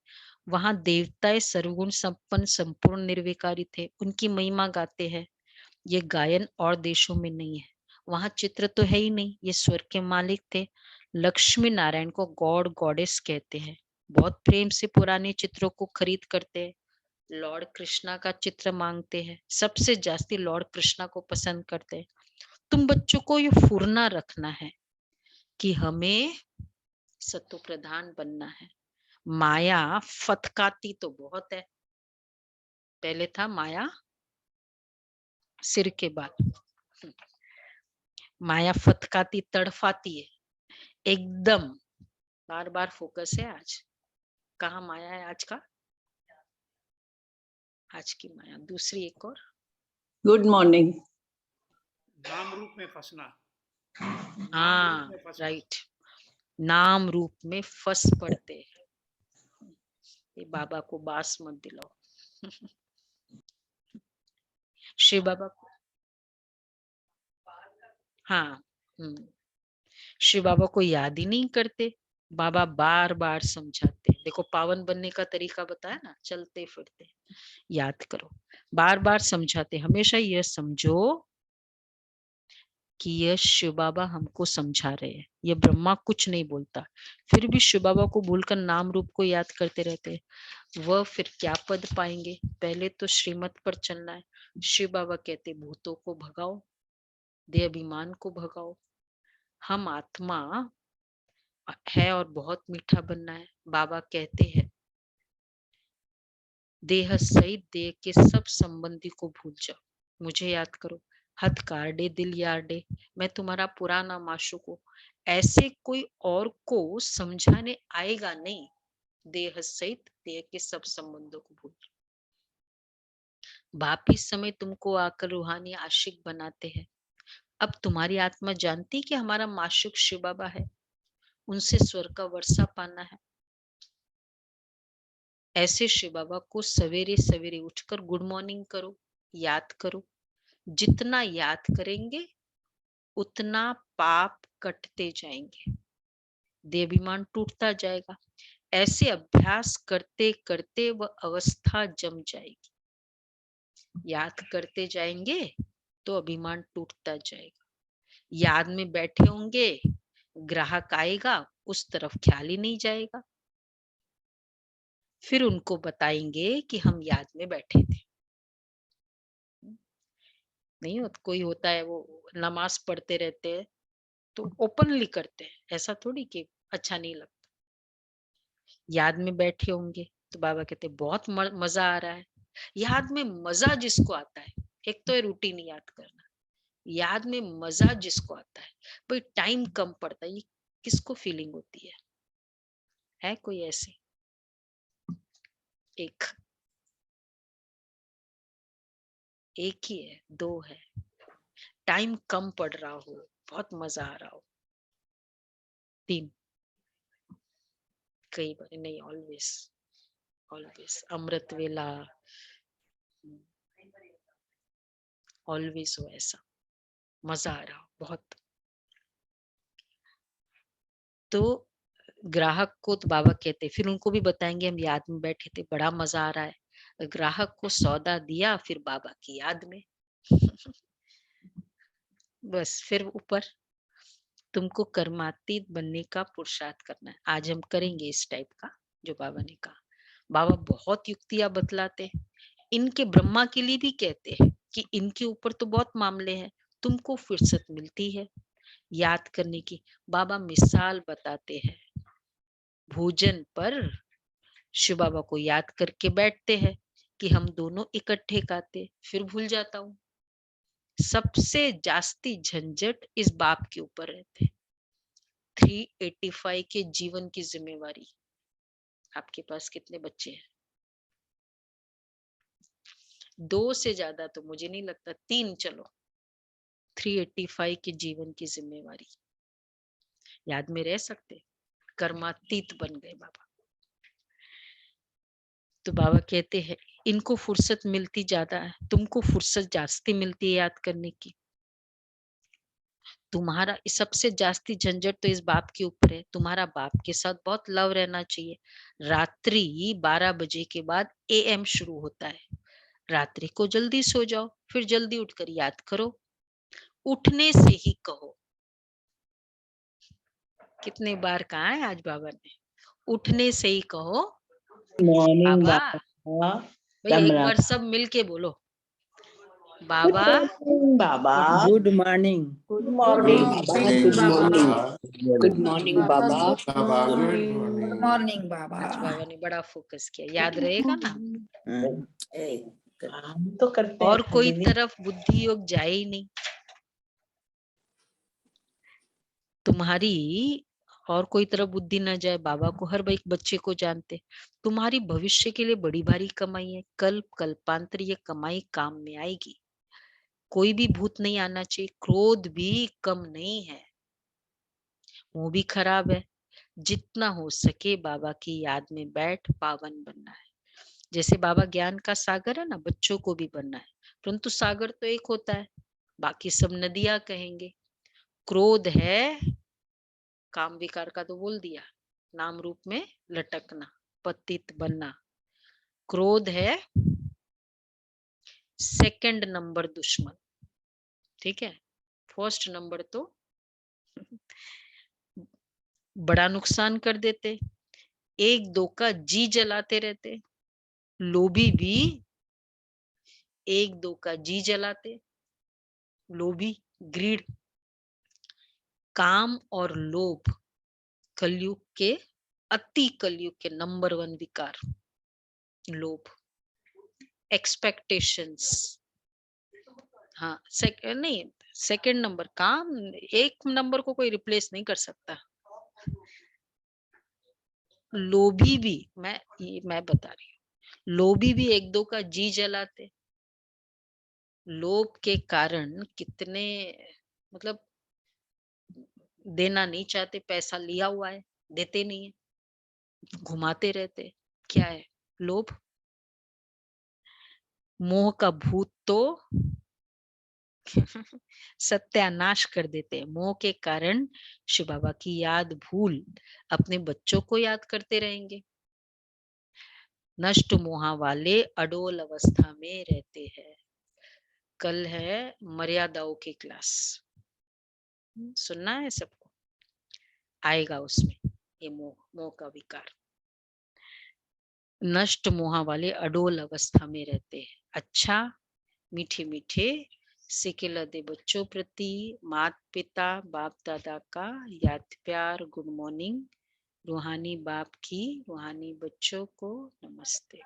वहां देवताएं सर्वगुण संपन्न संपूर्ण निर्विकारी थे, उनकी महिमा गाते हैं। ये गायन और देशों में नहीं है, वहां चित्र तो है ही नहीं, ये स्वर्ग के मालिक थे। लक्ष्मी नारायण को गॉड गॉडेस कहते हैं, बहुत प्रेम से पुराने चित्रों को खरीद करते हैं। लॉर्ड कृष्णा का चित्र मांगते हैं, सबसे जास्ती लॉर्ड कृष्णा को पसंद करते हैं। तुम बच्चों को ये फुरना रखना है कि हमें सत्व प्रधान बनना है। माया फतकाती तो बहुत है, पहले था माया सिर के बाल, माया फतकाती तड़फाती है एकदम, बार बार फोकस है। आज कहाँ माया है आज का? आज की माया दूसरी एक और। Good morning. नाम रूप में फंसना। हाँ राइट, नाम रूप में फंस पड़ते हैं। ये बाबा को बास मत दिलाओ। शिव बाबा को, हाँ, शिव बाबा को याद ही नहीं करते। बाबा बार बार समझाते, देखो पावन बनने का तरीका बताया ना, चलते फिरते याद करो, बार बार समझाते। हमेशा यह समझो कि यह शिव बाबा हमको समझा रहे हैं, ये ब्रह्मा कुछ नहीं बोलता, फिर भी शिव बाबा को भूलकर नाम रूप को याद करते रहते हैं। वह फिर क्या पद पाएंगे? पहले तो श्रीमत पर चलना है। शिव बाबा कहते भूतों को भगाओ, देह अभिमान को भगाओ, हम आत्मा है और बहुत मीठा बनना है। बाबा कहते हैं देह सहित देह के सब संबंधी को भूल जाओ, मुझे याद करो। हथ कार्डे दिल यार्डे, मैं तुम्हारा पुराना माशूक हूं। ऐसे कोई और को समझाने आएगा नहीं। देह सहित देह के सब संबंधों को भूल जाओ। बाप इस समय तुमको आकर रूहानी आशिक बनाते हैं। अब तुम्हारी आत्मा जानती कि हमारा माशूक शिव बाबा है, उनसे स्वर्ग का वर्षा पाना है। ऐसे शिव बाबा को सवेरे सवेरे उठकर गुड मॉर्निंग करो, याद करो। जितना याद करेंगे उतना पाप कटते जाएंगे, देहाभिमान टूटता जाएगा। ऐसे अभ्यास करते करते वह अवस्था जम जाएगी। याद करते जाएंगे तो अभिमान टूटता जाएगा। याद में बैठे होंगे, ग्राहक आएगा उस तरफ ख्याल ही नहीं जाएगा। फिर उनको बताएंगे कि हम याद में बैठे थे। नहीं होता, कोई होता है वो नमाज पढ़ते रहते हैं तो ओपनली करते हैं, ऐसा थोड़ी कि अच्छा नहीं लगता। याद में बैठे होंगे तो बाबा कहते बहुत मजा आ रहा है। याद में मजा जिसको आता है, एक तो है रूटीन याद करना, याद में मजा जिसको आता है, भाई टाइम कम पड़ता है, ये किसको फीलिंग होती है कोई ऐसे? एक ही है, दो है। टाइम कम पड़ रहा हो, बहुत मजा आ रहा हो। तीन, कई बार नहीं, ऑलवेज ऑलवेज अमृत वेला, ऑलवेज हो ऐसा, मजा आ रहा हो बहुत। तो ग्राहक को तो बाबा कहते, फिर उनको भी बताएंगे हम याद में बैठे थे, बड़ा मजा आ रहा है। ग्राहक को सौदा दिया, फिर बाबा की याद में बस फिर ऊपर तुमको कर्मातीत बनने का पुरुषार्थ करना है। आज हम करेंगे इस टाइप का जो बाबा ने कहा। बाबा बहुत युक्तियां बतलाते हैं, इनके ब्रह्मा के लिए भी कहते हैं कि इनके ऊपर तो बहुत मामले हैं, तुमको फुर्सत मिलती है याद करने की। बाबा मिसाल बताते हैं, भोजन पर शिव बाबा को याद करके बैठते हैं कि हम दोनों इकट्ठे खाते, फिर भूल जाता हूँ। सबसे जास्ती झंझट इस बाप के ऊपर रहते। 385 के जीवन की जिम्मेवारी। आपके पास कितने बच्चे हैं? 2 से ज्यादा तो मुझे नहीं लगता, 3 चलो। 385 के जीवन की जिम्मेवारी याद में रह सकते, कर्मातीत बन गए बाबा। तो बाबा कहते हैं इनको फुर्सत मिलती ज्यादा है, तुमको फुर्सत जास्ती मिलती है याद करने की। तुम्हारा सबसे जास्ती झंझट तो इस बाप के ऊपर है। तुम्हारा बाप के साथ बहुत लव रहना चाहिए। रात्रि 12 बजे के बाद AM शुरू होता है। रात्रि को जल्दी सो जाओ, फिर जल्दी उठकर याद करो। उठने से ही कहो। कितने बार कहा है आज बाबा ने, उठने से ही कहो। मॉर्निंग बाबा बाबा, भाई एक बार सब मिलके बोलो, बाबा बाबा, good morning. Good morning, good morning, good morning बाबा, गुड मॉर्निंग बाबा। आज बाबा ने बड़ा फोकस किया, याद रहेगा ना। हम तो करते हैं और कोई दीदी। तरफ बुद्धि योग जाए ही नहीं तुम्हारी, और कोई तरफ बुद्धि ना जाए। बाबा को हर एक बच्चे को जानते, तुम्हारी भविष्य के लिए बड़ी भारी कमाई है। कल्प कल्पांतर ये कमाई काम में आएगी। कोई भी भूत नहीं आना चाहिए, क्रोध भी कम नहीं है, मुंह भी खराब है, जितना हो सके बाबा की याद में बैठ पावन बनना है। जैसे बाबा ज्ञान का सागर है ना, बच्चों को भी बनना है, परंतु सागर तो एक होता है, बाकी सब नदियां कहेंगे। क्रोध है, काम विकार का तो बोल दिया, नाम रूप में लटकना, पतित बनना। क्रोध है सेकंड नंबर दुश्मन, ठीक है। फर्स्ट नंबर तो बड़ा नुकसान कर देते, एक दो का जी जलाते रहते। लोभी भी एक दो का जी जलाते, लोभी, ग्रीड। काम और लोभ कलयुग के, अति कलयुग के नंबर 1 विकार। लोभ, एक्सपेक्टेशंस, हाँ नहीं, सेकंड नंबर काम, एक नंबर को कोई रिप्लेस नहीं कर सकता। लोभी भी, मैं बता रही हूँ, लोभी भी एक दो का जी जलाते। लोभ के कारण कितने, मतलब देना नहीं चाहते, पैसा लिया हुआ है, देते नहीं है, घुमाते रहते। क्या है? लोभ। मोह का भूत तो सत्यानाश कर देते हैं। मोह के कारण शिव बाबा की याद भूल अपने बच्चों को याद करते रहेंगे। नष्ट मोहा वाले अडोल अवस्था में रहते हैं। कल है मर्यादाओं की क्लास, सुनना है सबको, आएगा उसमें ये मोह का विकार। नष्ट मोहा वाले अडोल अवस्था में रहते हैं। अच्छा, मीठे मीठे सिकेला दे बच्चों प्रति माता पिता बाप दादा का याद प्यार, गुड मॉर्निंग। रूहानी बाप की रूहानी बच्चों को नमस्ते।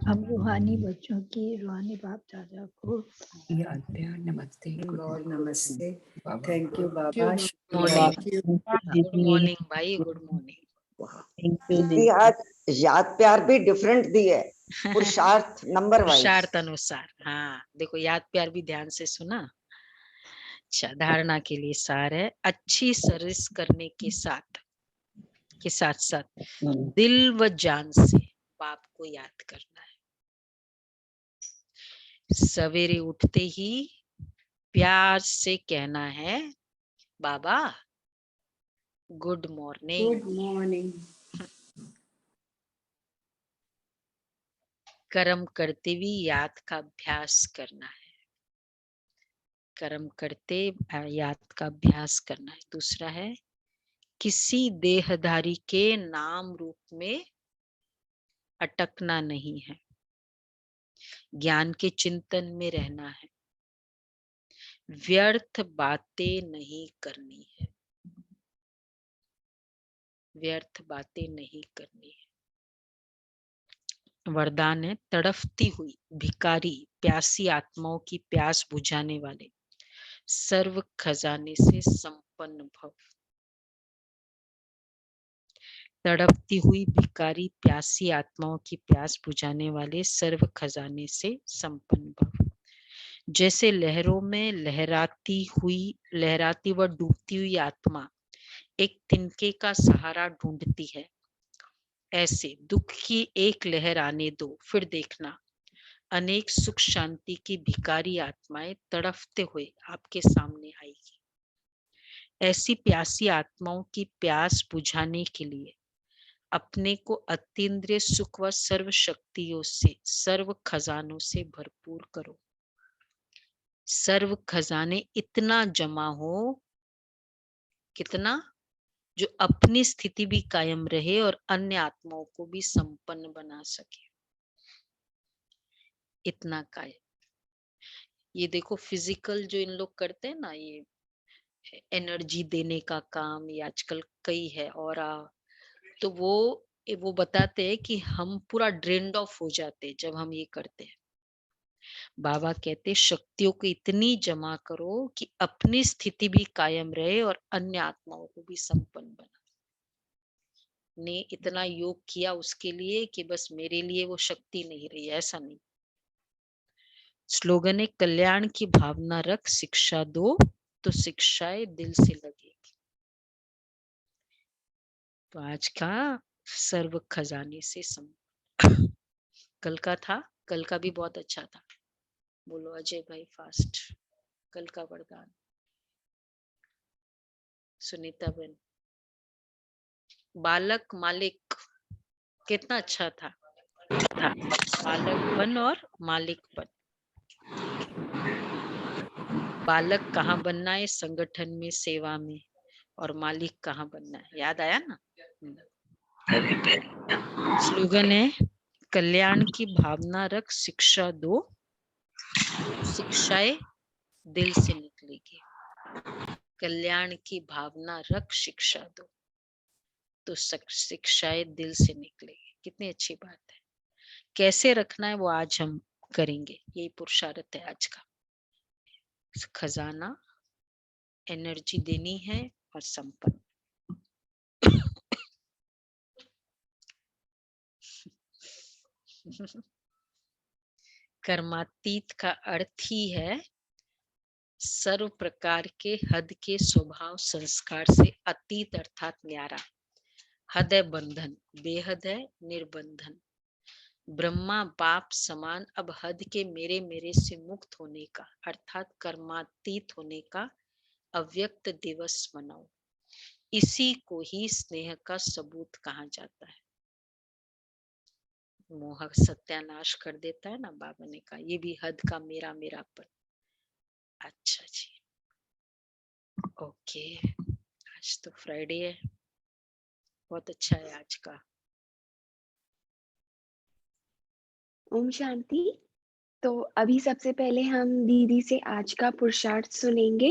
हम रूहानी बच्चों की रूहानी बाप दादा को याद प्यार नमस्ते। और नमस्ते, thank you Baba. Good morning भाई, गुड मॉर्निंग। दीदी आज याद प्यार भी डिफरेंट दी है, पुरुषार्थ नंबर वाइज। पुरुषार्थ अनुसार, हाँ देखो, याद प्यार भी ध्यान से सुना। अच्छा, धारणा के लिए सार है, अच्छी सर्विस करने के साथ साथ दिल व जान से बाप को याद करना है। सवेरे उठते ही प्यार से कहना है, बाबा गुड मॉर्निंग। Good morning. कर्म करते भी याद का अभ्यास करना है। कर्म करते याद का अभ्यास करना है। दूसरा है, किसी देहधारी के नाम रूप में अटकना नहीं है, ज्ञान के चिंतन में रहना है, व्यर्थ बातें नहीं करनी है, व्यर्थ बातें नहीं करनी है। वरदान है, तड़फती हुई भिकारी प्यासी आत्माओं की प्यास बुझाने वाले सर्व खजाने से संपन्न भव। तड़पती हुई भिकारी प्यासी आत्माओं की प्यास बुझाने वाले सर्व खजाने से संपन्न भव। जैसे लहरों में लहराती व डूबती हुई आत्मा एक तिनके का सहारा ढूंढती है, ऐसे दुख की एक लहर आने दो, फिर देखना अनेक सुख शांति की भिकारी आत्माएं तड़फते हुए आपके सामने आएगी। ऐसी प्यासी आत्माओं की प्यास बुझाने के लिए अपने को अतीन्द्रिय सुख व सर्व शक्तियों से, सर्व खजानों से भरपूर करो। सर्व खजाने इतना जमा हो, कितना, जो अपनी स्थिति भी कायम रहे और अन्य आत्माओं को भी संपन्न बना सके। इतना कायम। ये देखो, फिजिकल जो इन लोग करते हैं ना, ये एनर्जी देने का काम, ये आजकल कई है। और तो वो बताते हैं कि हम पूरा ड्रेन्ड ऑफ हो जाते हैं जब हम ये करते हैं। बाबा कहते शक्तियों को इतनी जमा करो कि अपनी स्थिति भी कायम रहे और अन्य आत्माओं को भी संपन्न बना। ने इतना योग किया उसके लिए कि बस मेरे लिए वो शक्ति नहीं रही, ऐसा नहीं। स्लोगन है, कल्याण की भावना रख, शिक्षा दो तो शिक्षाएं दिल से लगेगी। तो आज का सर्व खजाने से सम कल का था, कल का भी बहुत अच्छा था। बोलो अजय भाई फास्ट। कल का वरदान सुनीता बहन। बालक मालिक कितना अच्छा था। बालकपन और मालिकपन। बालक कहाँ बनना है? संगठन में, सेवा में। और मालिक कहाँ बनना है? याद आया ना? स्लोगन है कल्याण की भावना रख, शिक्षा दो, शिक्षाएं दिल से निकलेगी। कल्याण की भावना रख, शिक्षा दो, तो शिक्षाएं दिल से निकलेगी। कितनी अच्छी बात है। कैसे रखना है वो आज हम करेंगे। यही पुरुषार्थ है आज का। खजाना एनर्जी देनी है और संपन्न। कर्मातीत का अर्थ ही है सर्व प्रकार के हद के स्वभाव संस्कार से अतीत अर्थात न्यारा। हद है बंधन, बेहद है निर्बंधन। ब्रह्मा बाप समान अब हद के मेरे मेरे से मुक्त होने का अर्थात कर्मातीत होने का अव्यक्त दिवस मनाओ। इसी को ही स्नेह का सबूत कहा जाता है। मोह सत्यानाश कर देता है ना, बाबा ने कहा ये भी हद का मेरा मेरापन। अच्छा जी, ओके। आज तो फ्राइडे है, बहुत अच्छा है आज का। ओम शांति। तो अभी सबसे पहले हम दीदी से आज का पुरुषार्थ सुनेंगे।